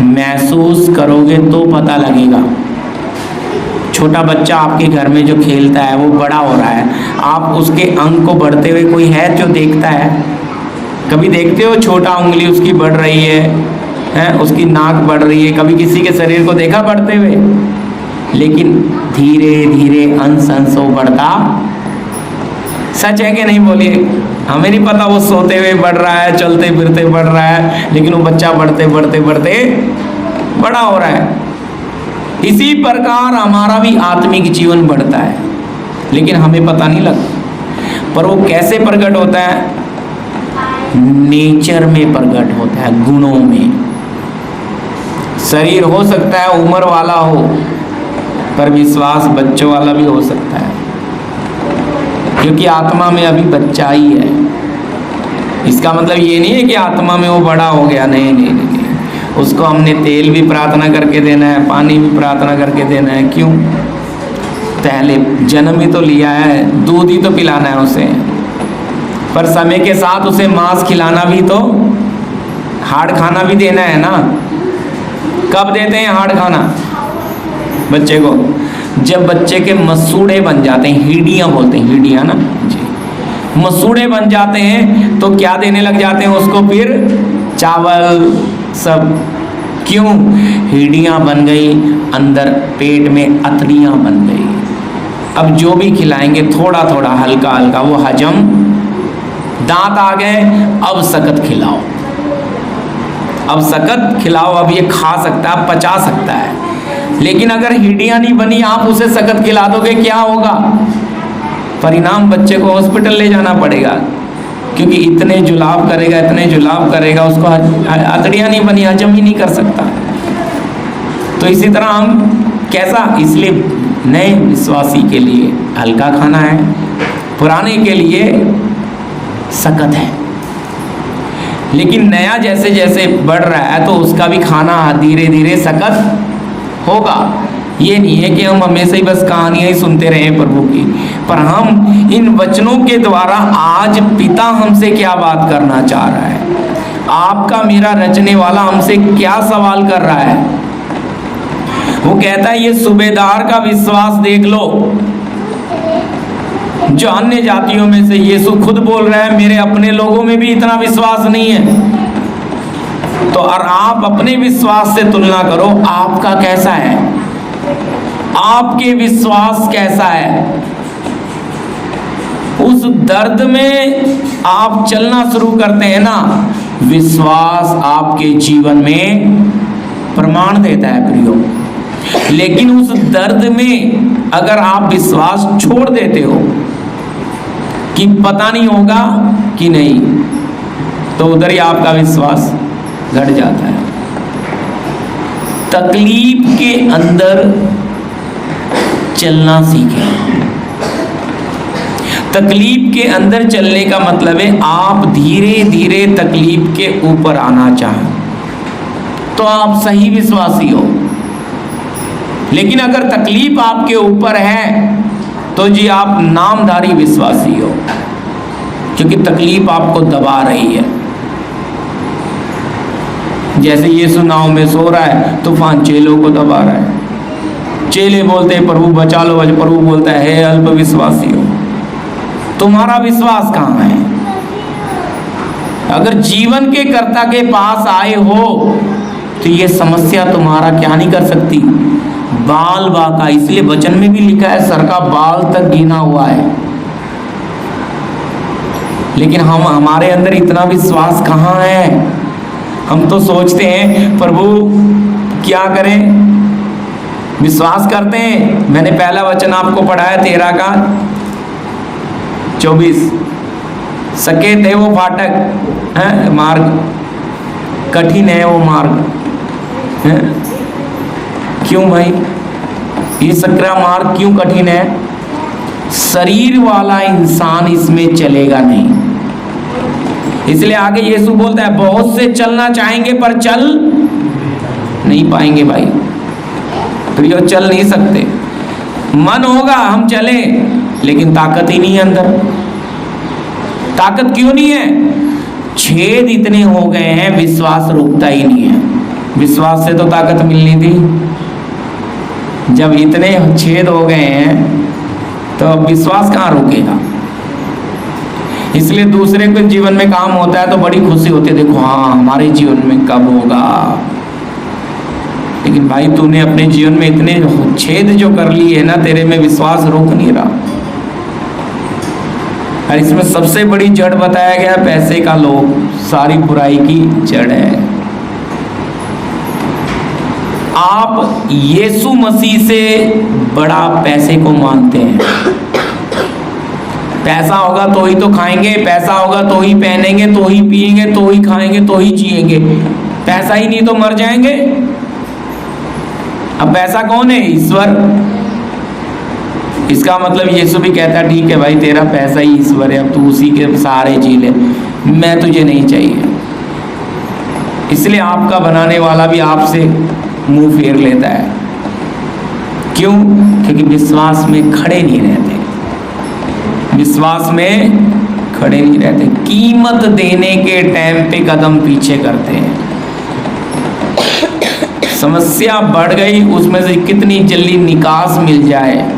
महसूस करोगे तो पता लगेगा। छोटा बच्चा आपके घर में जो खेलता है वो बड़ा हो रहा है, आप उसके अंग को बढ़ते हुए कोई है जो देखता है? कभी देखते हो छोटा उंगली उसकी बढ़ रही है, उसकी नाक बढ़ रही है? कभी किसी के शरीर को देखा बढ़ते हुए? लेकिन धीरे धीरे अंश अंश वो बढ़ता सच है कि नहीं बोलिए? हमें नहीं पता वो सोते हुए बढ़ रहा है, चलते फिरते बढ़ रहा है, लेकिन वो बच्चा बढ़ते बढ़ते बढ़ते बड़ा हो रहा है। इसी प्रकार हमारा भी आत्मिक जीवन बढ़ता है, लेकिन हमें पता नहीं लगता। पर वो कैसे प्रकट होता है? नेचर में प्रकट होता है, गुणों में। शरीर हो सकता है उम्र वाला हो, पर विश्वास बच्चों वाला भी हो सकता है, क्योंकि आत्मा में अभी बच्चा ही है। इसका मतलब ये नहीं है कि आत्मा में वो बड़ा हो गया, नहीं नहीं नहीं, नहीं। उसको हमने तेल भी प्रार्थना करके देना है, पानी भी प्रार्थना करके देना है। क्यों? पहले जन्म ही तो लिया है, दूध ही तो पिलाना है उसे, पर समय के साथ उसे मांस खिलाना भी तो, हाड़ खाना भी देना है ना। कब देते हैं हाड़ खाना बच्चे को? जब बच्चे के मसूड़े बन जाते हैं, हीडियाँ बोलते हैं, हीडियाँ ना जी, मसूड़े बन जाते हैं तो क्या देने लग जाते हैं उसको? फिर चावल सब। क्यों? हीडियाँ बन गई, अंदर पेट में अतड़ियाँ बन गई। अब जो भी खिलाएंगे थोड़ा थोड़ा हल्का हल्का वो हजम, दांत आ गए, अब सख्त खिलाओ, अब सख्त खिलाओ, अब ये खा सकता है, पचा सकता है। लेकिन अगर हीडियाँ नहीं बनी, आप उसे सख्त खिला दोगे, क्या होगा परिणाम? बच्चे को हॉस्पिटल ले जाना पड़ेगा, क्योंकि इतने जुलाब करेगा, इतने जुलाब करेगा, उसको अतड़ियाँ नहीं बनी, हजम ही नहीं कर सकता। तो इसी तरह हम कैसा, इसलिए नए विश्वासी के लिए हल्का खाना है, पुराने के लिए सख्त है। लेकिन नया जैसे जैसे बढ़ रहा है तो उसका भी खाना धीरे धीरे सख्त होगा। ये नहीं है कि हम हमेशा ही बस कहानियाँ ही सुनते रहें प्रभु की, पर हम इन वचनों के द्वारा आज पिता हमसे क्या बात करना चाह रहा है, आपका मेरा रचने वाला हमसे क्या सवाल कर रहा है। वो कहता है ये सूबेदार का विश्वास देख लो, जो अन्य जातियों में से यीशु खुद बोल रहा है मेरे अपने लोगों में भी इतना विश्वास नहीं है। तो और आप अपने विश्वास से तुलना करो, आपका कैसा है, आपके विश्वास कैसा है। उस दर्द में आप चलना शुरू करते हैं ना, विश्वास आपके जीवन में प्रमाण देता है प्रियो। लेकिन उस दर्द में अगर आप विश्वास छोड़ देते हो कि पता नहीं होगा कि नहीं, तो उधर ही आपका विश्वास घट जाता है। तकलीफ के अंदर चलना सीखें। तकलीफ के अंदर चलने का मतलब है आप धीरे धीरे तकलीफ के ऊपर आना चाहें तो आप सही विश्वासी हो। लेकिन अगर तकलीफ आपके ऊपर है तो जी आप नामधारी विश्वासी हो, क्योंकि तकलीफ आपको दबा रही है। जैसे यीशु नाव में सो रहा है, तूफान चेलों को दबा रहा है। चेले बोलते हैं प्रभु बचा लो, प्रभु बोलता है हे अल्प विश्वासी हो, तुम्हारा विश्वास कहाँ है? अगर जीवन के कर्ता के पास आए हो तो ये समस्या तुम्हारा क्या नहीं कर सकती, बाल बाका। इसलिए वचन में भी लिखा है सर का बाल तक गिना हुआ है। लेकिन हमारे अंदर इतना विश्वास कहाँ है? हम तो सोचते हैं प्रभु क्या करें, विश्वास करते हैं। मैंने पहला वचन आपको पढ़ाया 13 का 24, सकेत है वो फाटक है, मार्ग कठिन है वो मार्ग है। क्यों भाई ये सकरा मार्ग क्यों कठिन है? शरीर वाला इंसान इसमें चलेगा नहीं। इसलिए आगे यीशु बोलता है बहुत से चलना चाहेंगे पर चल नहीं पाएंगे। भाई तो ये चल नहीं सकते। मन होगा हम चले, लेकिन ताकत ही नहीं है अंदर। ताकत क्यों नहीं है? छेद इतने हो गए हैं, विश्वास रुकता ही नहीं है। विश्वास से तो ताकत मिलनी थी। जब इतने छेद हो गए हैं तो अब विश्वास कहाँ रुकेगा? इसलिए दूसरे के जीवन में काम होता है तो बड़ी खुशी होती है, देखो हाँ हमारे जीवन में कब होगा। लेकिन भाई तूने अपने जीवन में इतने छेद जो कर लिए है ना, तेरे में विश्वास रुक नहीं रहा। और इसमें सबसे बड़ी जड़ बताया गया पैसे का लोभ, सारी बुराई की जड़ है। आप यीशु मसीह से बड़ा पैसे को मानते हैं। पैसा होगा तो ही तो खाएंगे, पैसा होगा तो ही पहनेंगे, तो ही पिएंगे, तो ही खाएंगे, तो ही जिएंगे। पैसा ही नहीं तो मर जाएंगे। अब पैसा कौन है? ईश्वर। इसका मतलब यीशु भी कहता है ठीक है भाई, तेरा पैसा ही ईश्वर है, अब तू उसी के सहारे जी ले, मैं तुझे नहीं चाहिए। इसलिए आपका बनाने वाला भी आपसे मुंह फेर लेता है। क्यों? क्योंकि विश्वास में खड़े नहीं रहते, विश्वास में खड़े नहीं रहते, कीमत देने के टाइम पे कदम पीछे करते हैं। समस्या बढ़ गई, उसमें से कितनी जल्दी निकास मिल जाए,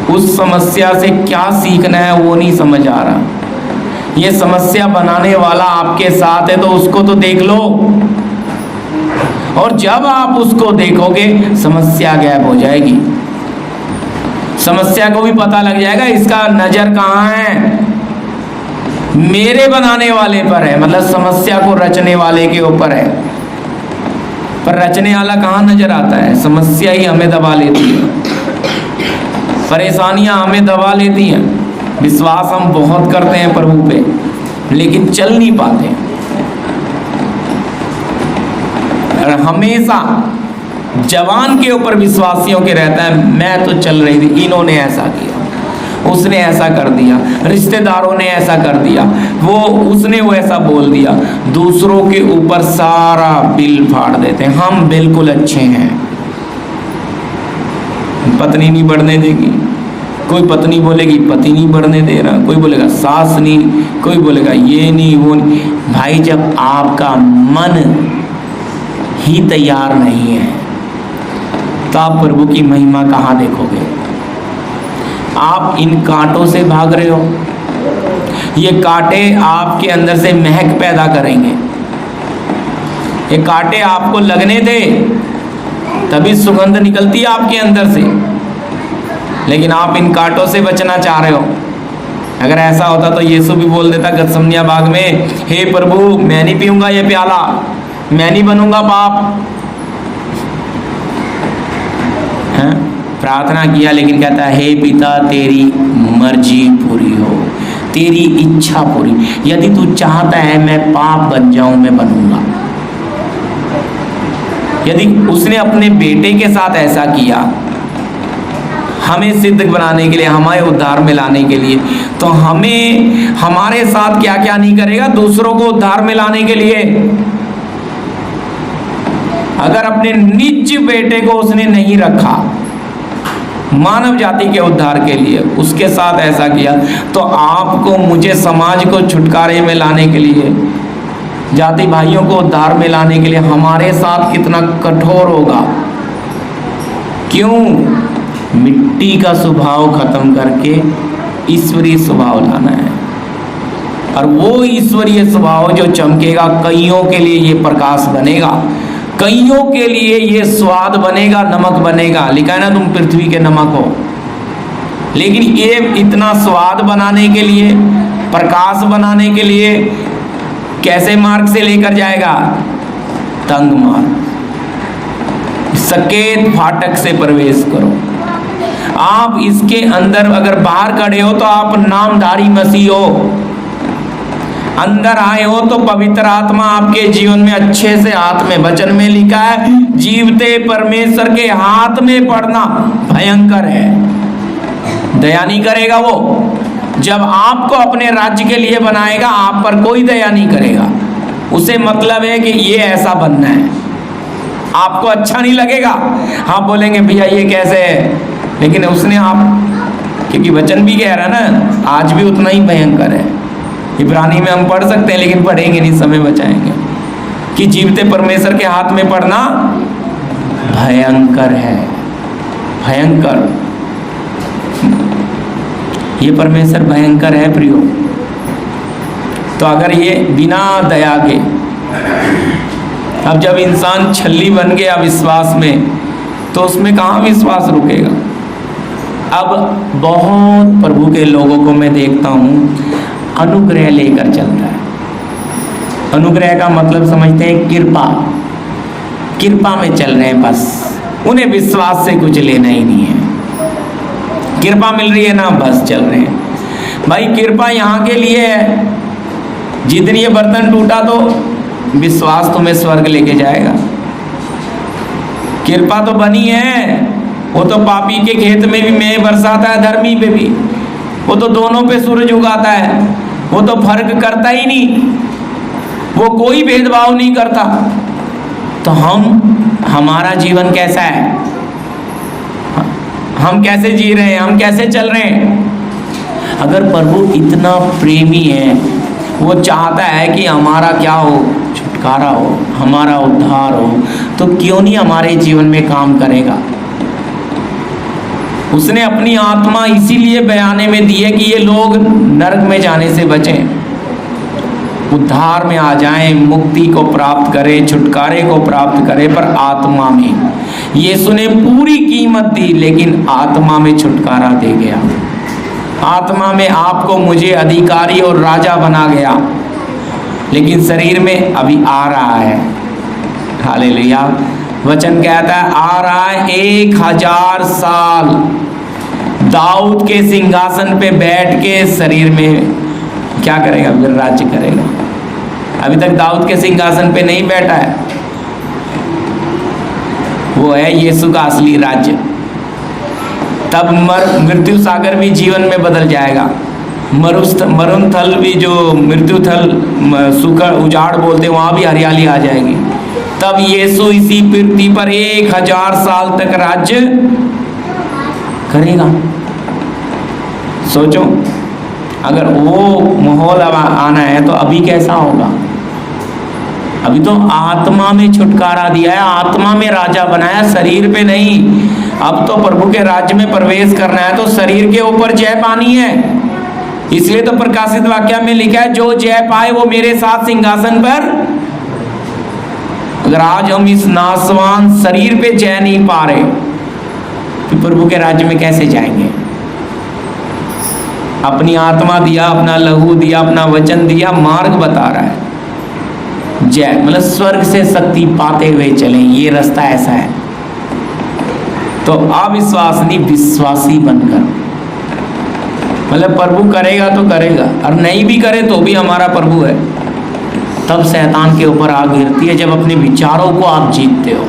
उस समस्या से क्या सीखना है वो नहीं समझ आ रहा। ये समस्या बनाने वाला आपके साथ है तो उसको तो देख लो, और जब आप उसको देखोगे समस्या गायब हो जाएगी। समस्या को भी पता लग जाएगा इसका नजर कहाँ है, मेरे बनाने वाले पर है, मतलब समस्या को रचने वाले के ऊपर है। पर रचने वाला कहाँ नजर आता है? समस्या ही हमें दबा लेती है, परेशानियां हमें दबा लेती हैं। विश्वास हम बहुत करते हैं प्रभु पे, लेकिन चल नहीं पाते। और हमेशा जवान के ऊपर विश्वासियों के रहता है, मैं तो चल रही थी, इन्होंने ऐसा किया, उसने ऐसा कर दिया, रिश्तेदारों ने ऐसा कर दिया, उसने ऐसा बोल दिया। दूसरों के ऊपर सारा बिल फाड़ देते हैं, हम बिल्कुल अच्छे हैं। पत्नी नहीं बढ़ने देगी, कोई पत्नी बोलेगी पति नहीं बढ़ने दे रहा, कोई बोलेगा सास नहीं, कोई बोलेगा ये नहीं वो नहीं। भाई जब आपका मन ही तैयार नहीं है तो आप प्रभु की महिमा कहाँ देखोगे? आप इन कांटों से भाग रहे हो, ये कांटे आपके अंदर से महक पैदा करेंगे। ये कांटे आपको लगने दे तभी सुगंध निकलती है आपके अंदर से, लेकिन आप इन कांटों से बचना चाह रहे हो। अगर ऐसा होता तो यीशु भी बोल देता गतसमनिया बाग में, हे प्रभु मैं नहीं पीऊंगा ये प्याला, मैं नहीं बनूंगा पाप। हाँ? प्रार्थना किया लेकिन कहता है हे पिता तेरी मर्जी पूरी हो, तेरी इच्छा पूरी, यदि तू चाहता है मैं पाप बन जाऊं मैं बनूंगा। यदि उसने अपने बेटे के साथ ऐसा किया हमें सिद्ध बनाने के लिए, हमारे उद्धार में लाने के लिए, तो हमें हमारे साथ क्या क्या नहीं करेगा दूसरों को उद्धार में लाने के लिए। अगर अपने निज बेटे को उसने नहीं रखा मानव जाति के उद्धार के लिए, उसके साथ ऐसा किया, तो आपको मुझे समाज को छुटकारे में लाने के लिए, जाति भाइयों को उद्धार में लाने के लिए हमारे साथ कितना कठोर होगा। क्यों? मिट्टी का स्वभाव खत्म करके ईश्वरीय स्वभाव लाना है, और वो ईश्वरीय स्वभाव जो चमकेगा कईयों के लिए ये प्रकाश बनेगा, कईयों के लिए ये स्वाद बनेगा, नमक बनेगा। लिखा है ना तुम पृथ्वी के नमक हो। लेकिन ये इतना स्वाद बनाने के लिए, प्रकाश बनाने के लिए कैसे मार्ग से लेकर जाएगा? तंग मार्ग, सकेत फाटक से प्रवेश करो। आप इसके अंदर अगर बाहर खड़े हो तो आप नामधारी मसीह हो, अंदर आए हो तो पवित्र आत्मा आपके जीवन में अच्छे से हाथ में, वचन में लिखा है जीवते परमेश्वर के हाथ में पड़ना भयंकर है। दया नहीं करेगा वो, जब आपको अपने राज्य के लिए बनाएगा आप पर कोई दया नहीं करेगा। उसे मतलब है कि ये ऐसा बनना है, आपको अच्छा नहीं लगेगा, आप बोलेंगे भैया ये कैसे है, लेकिन उसने आप, क्योंकि वचन भी कह रहा है ना आज भी उतना ही भयंकर है। इब्रानी में हम पढ़ सकते हैं लेकिन पढ़ेंगे नहीं, समय बचाएंगे, कि जीवते परमेश्वर के हाथ में पड़ना भयंकर है, भयंकर। ये परमेश्वर भयंकर है प्रियो। तो अगर ये बिना दया के, अब जब इंसान छल्ली बन गया विश्वास में तो उसमें कहाँ विश्वास रुकेगा? अब बहुत प्रभु के लोगों को मैं देखता हूँ अनुग्रह लेकर चलता है। अनुग्रह का मतलब समझते हैं कृपा, कृपा में चल रहे हैं बस, उन्हें विश्वास से कुछ लेना ही नहीं है। कृपा मिल रही है ना, बस चल रहे हैं। भाई कृपा यहाँ के लिए है, जितनी ये बर्तन टूटा तो विश्वास तुम्हें स्वर्ग लेके जाएगा। कृपा तो बनी है, वो तो पापी के खेत में भी मेघ बरसाता है, धर्मी पे भी, वो तो दोनों पे सूरज उगाता है, वो तो फर्क करता ही नहीं, वो कोई भेदभाव नहीं करता। तो हमारा जीवन कैसा है, हम कैसे जी रहे हैं, हम कैसे चल रहे हैं? अगर प्रभु इतना प्रेमी है, वो चाहता है कि हमारा क्या हो, छुटकारा हो, हमारा उद्धार हो, तो क्यों नहीं हमारे जीवन में काम करेगा? उसने अपनी आत्मा इसीलिए बयाने में दी है कि ये लोग नरक में जाने से बचें, उद्धार में आ जाएं, मुक्ति को प्राप्त करें, छुटकारे को प्राप्त करें, पर आत्मा में। यीशु ने पूरी कीमत दी, लेकिन आत्मा में छुटकारा दे गया। आत्मा में आपको मुझे अधिकारी और राजा बना गया, लेकिन शरीर में अभी आ रहा है। हालेलुया। वचन कहता है आ रहा है 1000 साल दाऊद के सिंहासन पे बैठ के शरीर में क्या करेगा, फिर राज्य करेगा। अभी तक दाऊद के सिंहासन पे नहीं बैठा है, वो है यीशु का असली राज्य। तब मृत्यु सागर भी जीवन में बदल जाएगा, मरुण थल भी, जो मृत्यु थल सूखा उजाड़ बोलते हैं, वहां भी हरियाली आ जाएगी। तब यीशु इसी पृथ्वी पर 1000 साल तक राज्य करेगा। सोचो, अगर वो माहौल आना है तो अभी कैसा होगा? अभी तो आत्मा में छुटकारा दिया है, आत्मा में राजा बनाया, शरीर पे नहीं। अब तो प्रभु के राज्य में प्रवेश करना है तो शरीर के ऊपर जय पानी है। इसलिए तो प्रकाशित वाक्य में लिखा है, जो जय पाए वो मेरे साथ सिंहासन पर। अगर आज हम इस नासवान शरीर पे जय नहीं पा रहे तो प्रभु के राज्य में कैसे जाएंगे? अपनी आत्मा दिया, अपना लहू दिया, अपना वचन दिया, मार्ग बता रहा है। जय मतलब स्वर्ग से शक्ति पाते हुए चलें, ये रास्ता ऐसा है। तो अविश्वास नहीं, विश्वासी बनकर, मतलब प्रभु करेगा तो करेगा, और नहीं भी करे तो भी हमारा प्रभु है। तब शैतान के ऊपर आग गिरती है, जब अपने विचारों को आप जीतते हो।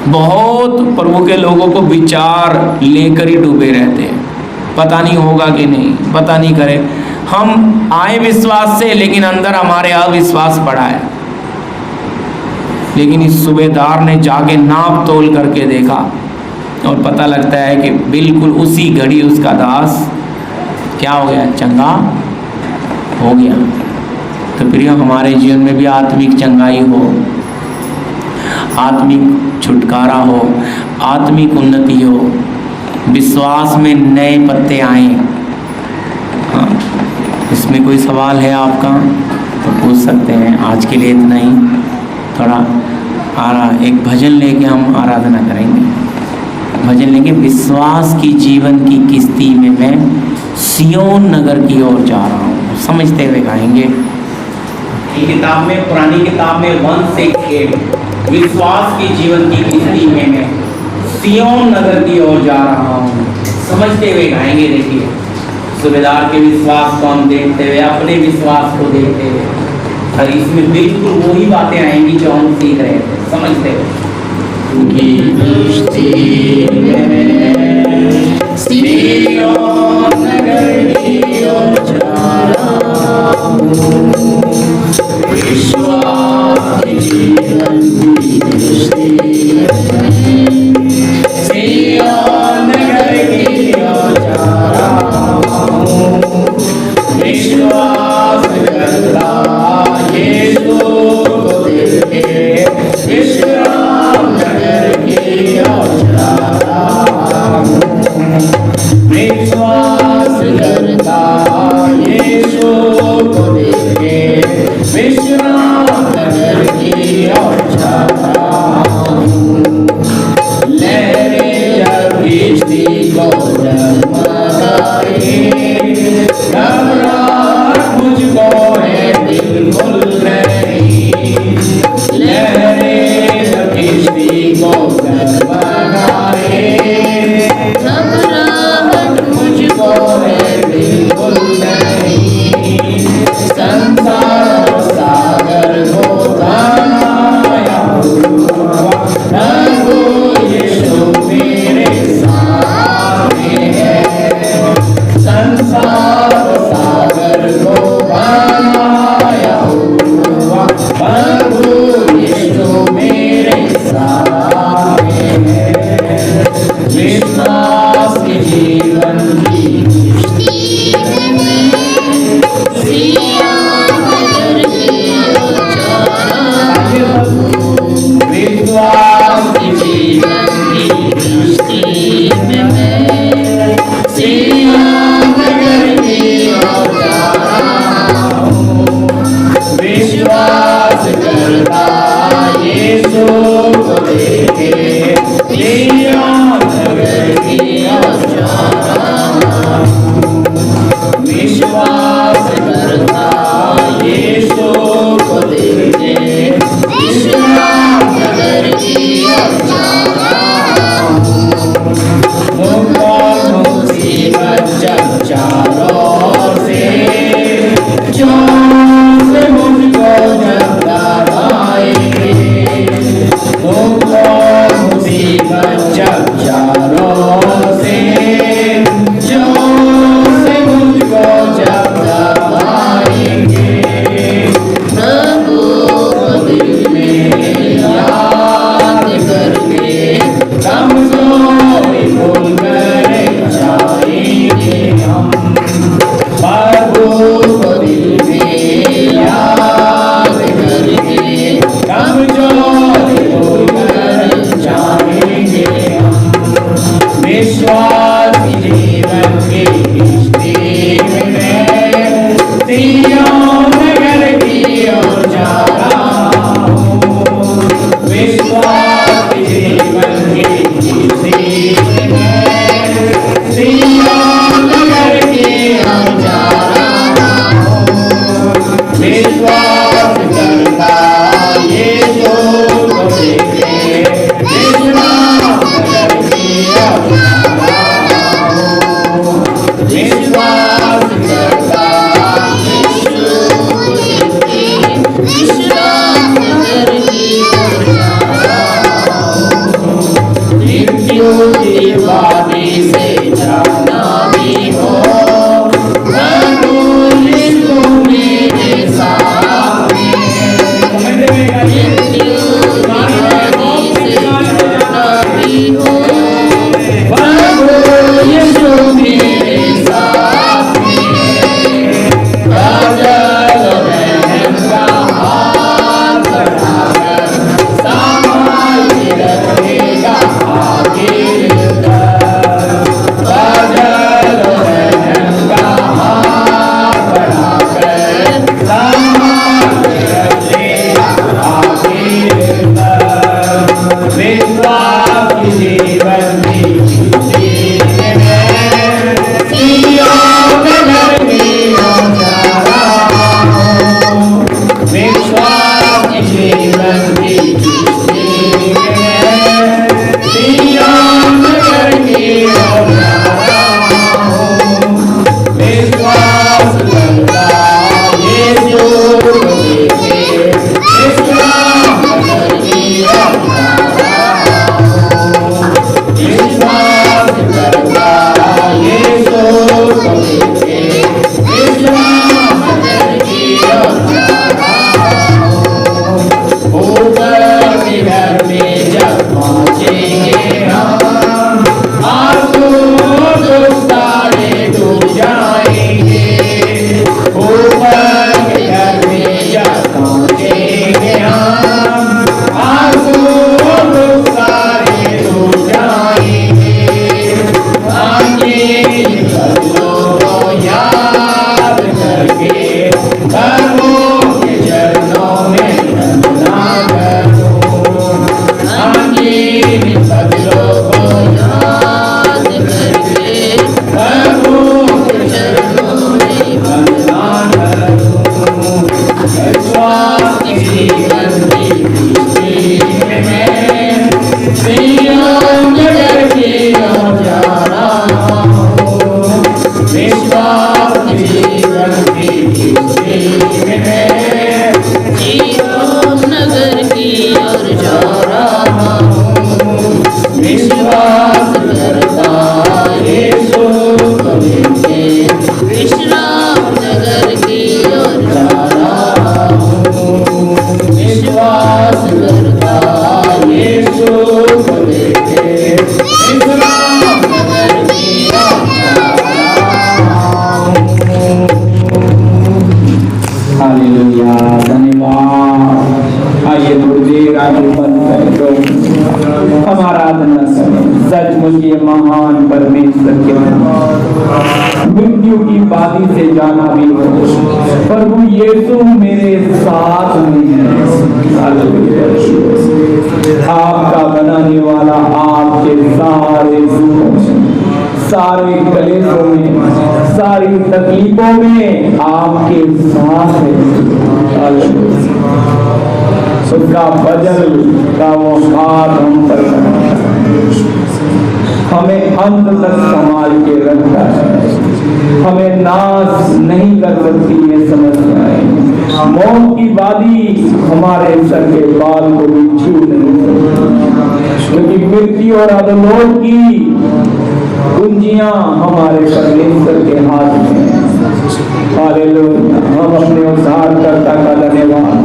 बहुत प्रभु के लोगों को विचार लेकर ही डूबे रहते हैं, पता नहीं होगा कि नहीं, पता नहीं करे। हम आए विश्वास से, लेकिन अंदर हमारे अविश्वास पड़ा है। लेकिन इस सूबेदार ने जाके नाप तोल करके देखा और पता लगता है कि बिल्कुल उसी घड़ी उसका दास क्या हो गया, चंगा हो गया। तो प्रिय, हमारे जीवन में भी आत्मिक चंगाई हो, आत्मिक छुटकारा हो, आत्मिक उन्नति हो, विश्वास में नए पत्ते आए। हाँ, इसमें कोई सवाल है आपका तो पूछ सकते हैं। आज के लिए इतना ही। थोड़ा एक भजन लेके हम आराधना करेंगे। भजन लेंगे, विश्वास की जीवन की किश्ती में मैं सियोन नगर की ओर जा रहा हूँ, समझते हुए गाएंगे। किताब में, पुरानी किताब में 1 से 8, विश्वास की जीवन की किश्ती में मैं सियोन नगर की ओर जा रहा हूँ, समझते हुए गाएंगे। देखिए, सूबेदार के विश्वास को हम देखते हुए, अपने विश्वास को देखते हुए, और इसमें बिल्कुल वही बातें आएंगी जो हम सीख रहे थे, समझते हुए। विश्वास करता यीशु को देखे, विश्राम नगर की ओर जाता हूँ। लहरें जब किश्ती को मुझे महान परमेश्वर के मृत्यु की बाधी से जाना भी हो, प्रभु यीशु मेरे साथ में है। आपका बनाने वाला आपके सारे दुखों में, सारे कलेशों में, सारी तकलीफों में आपके साथ है। उसका बजल का वो हाथ हम पर हमें अंत तक संभाल के रखता है, हमें नाश नहीं कर सकती ये समस्याएं। मौत की वादी हमारे सर के बाल को भी छू नहीं सकती, क्योंकि मृत्यु और अधोलोक की कुंजियां हमारे परमेश्वर के हाथ में हैं। हालेलुया। हम अपने उद्धारकर्ता का धन्यवाद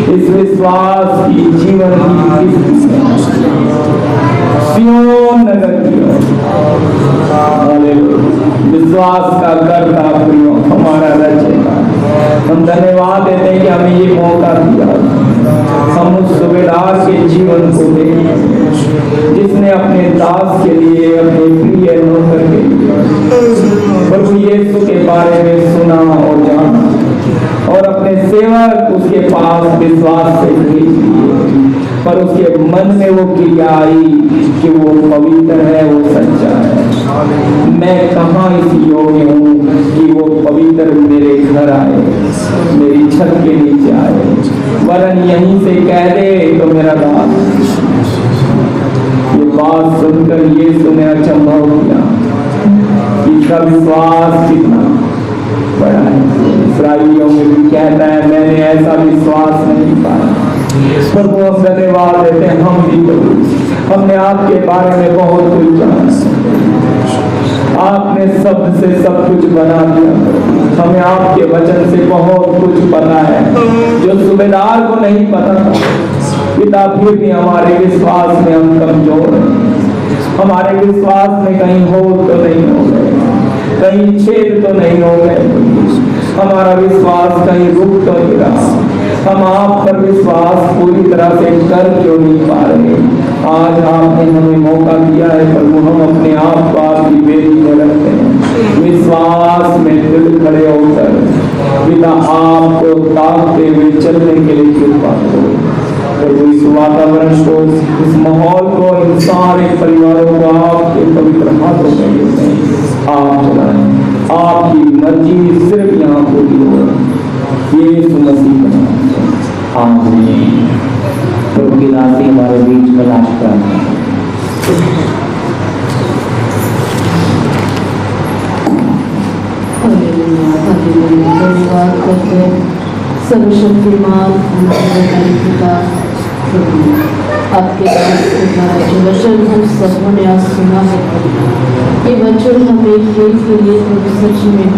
इस विश्वास की जीवन की सियोन नगर की विश्वास का करता प्रियो हमारा रचेगा। हम धन्यवाद देते हैं कि हमें ये मौका दिया, हम उस सुबेदार के जीवन को देखें जिसने अपने दास के लिए, अपने प्रिय नौकर के लिए प्रभु यीशु के बारे में सुना और जाना और अपने सेवक उसके पास विश्वास से भेज दिए, पर उसके मन में वो क्रिया आई कि वो पवित्र है, वो सच्चा है। मैं कहाँ इस योग्य हूँ कि वो पवित्र मेरे घर आए, मेरी छत के नीचे आए, वरन यहीं से कह दे तो मेरा दास। ये बात सुनकर यीशु ने अचंभा किया, इसका विश्वास कितना बड़ा है। इस्राएलियों में भी कहता है मैंने ऐसा विश्वास नहीं पाया। प्रभु हम धन्यवाद देते हैं, हम भी तो हमने आपके बारे में बहुत कुछ जाना, आपने शब्द से सब कुछ बना दिया, हमें आपके वचन से बहुत कुछ पता है जो सूबेदार को नहीं पता था। पिता फिर भी हमारे विश्वास में हम कमजोर हैं, हमारे विश्वास में कहीं हो तो नहीं हो गए, कहीं छेद तो नहीं हो गए, हमारा विश्वास कहीं रुक तो नहीं रहा, हम आप पर विश्वास पूरी तरह से कर क्यों नहीं पा रहे। आज आपने हमें मौका दिया है प्रभु, हम अपने आप को आपकी बेटी में रखते हैं, विश्वास में दिल खड़े होकर पिता आपको ताकते हुए चलने के लिए कृपा करो प्रभु। इस वातावरण को, इस माहौल को, इन सारे परिवारों को आपके पवित्र हाथों में आप चलाएं, आपकी मर्जी सिर्फ यहाँ पूरी हो, यीशु मसीह का आमीन। प्रभु की दासी हमारे बीच में नाश करना। धन्यवाद करते हैं सर्वशक्तिमान पिता, आपके दास के द्वारा जो वचन हम सबों ने आज सुना है, ये वचन हमें खेल के लिए प्रभु सच में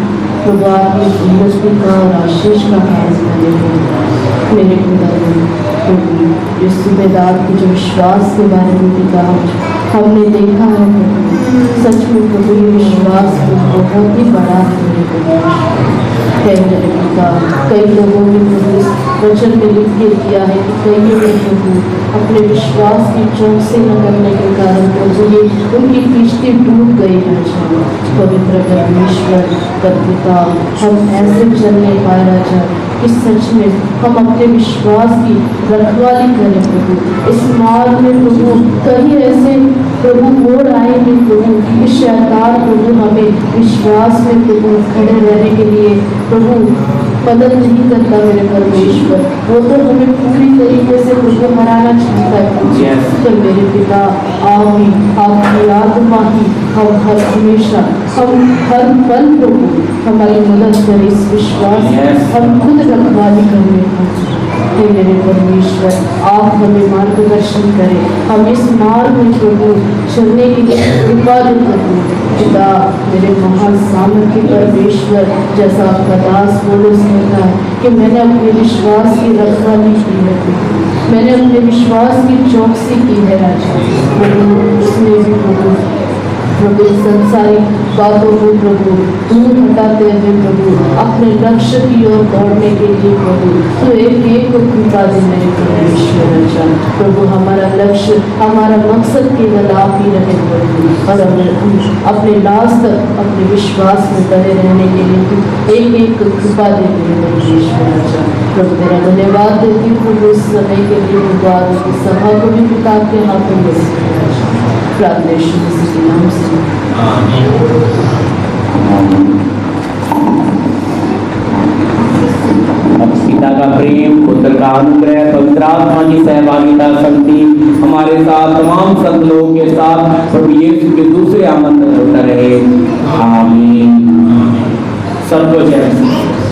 प्रभु आपकी उन्नति का और आशीष का हाथ बने। मेरे खुदा प्रभु इस सूबेदार के जो विश्वास के बारे में भी कहा हमने देखा है प्रभु, सच में प्रभु ये विश्वास बहुत ही बड़ा है मेरे पिता। कई लोगों ने प्रभु इस वचन में लिख के दिया है कि कईयों ने प्रभु अपने विश्वास की चौकसी न करने के कारण प्रभु ये उनकी किश्ती डूब गई है। पवित्र परमेश्वर पिता, हम ऐसे चल नहीं पाए राजा कि सच में हम अपने विश्वास की रखवाली करें प्रभु। इस मार्ग में प्रभु कहीं ऐसे प्रभु मोड़ आएंगे प्रभु, इस शैतान प्रभु हमें विश्वास में प्रभु खड़े रहने के लिए प्रभु मदद नहीं करता मेरे परमेश्वर। वो तो हमें पूरी तरीके से प्रभु हराना चाहता है। तो मेरे पिता आओ ही, आपकी आत्मा ही हम हर हमेशा, हम हर पल प्रभु हमारी मदद करें इस विश्वास, हम खुद रखवाली करने को। हे मेरे परमेश्वर, आप हमें मार्गदर्शन करें, हम इस मार्ग में प्रभु चलने के लिए कृपा करें पिता। मेरे महान सामर्थ्य परमेश्वर, जैसा आपका दास पौलुस कहता है कि मैंने अपने विश्वास की रखवाली की है, मैंने अपने विश्वास की चौकसी की है राजा। उसमें भी प्रभु प्रभु संसारिक बातों को प्रभु दूर हटाते हुए प्रभु अपने लक्ष्य की ओर दौड़ने के लिए प्रभु तो एक एक को कृपा देने परमेश्वर अच्छा प्रभु हमारा लक्ष्य हमारा मकसद केवल आप ही रहे प्रभु और हम अपने लास्ट तक अपने विश्वास में बने रहने के लिए एक एक को कृपा देते हैं परमेश्वर अच्छा प्रभु तेरा धन्यवाद देती हूँ प्रभु इस समय के लिए बुधवार की सभा को भी पिता के हाथों में प्रार्थना यीशु मसीह के नाम से पिता का प्रेम, पुत्र का अनुग्रह, पवित्र आत्मा की सहभागिता शक्ति हमारे साथ तमाम संत लोगों के साथ प्रभु यीशु के दूसरे आमंत्रण होता रहे। आमीन। सबको जय।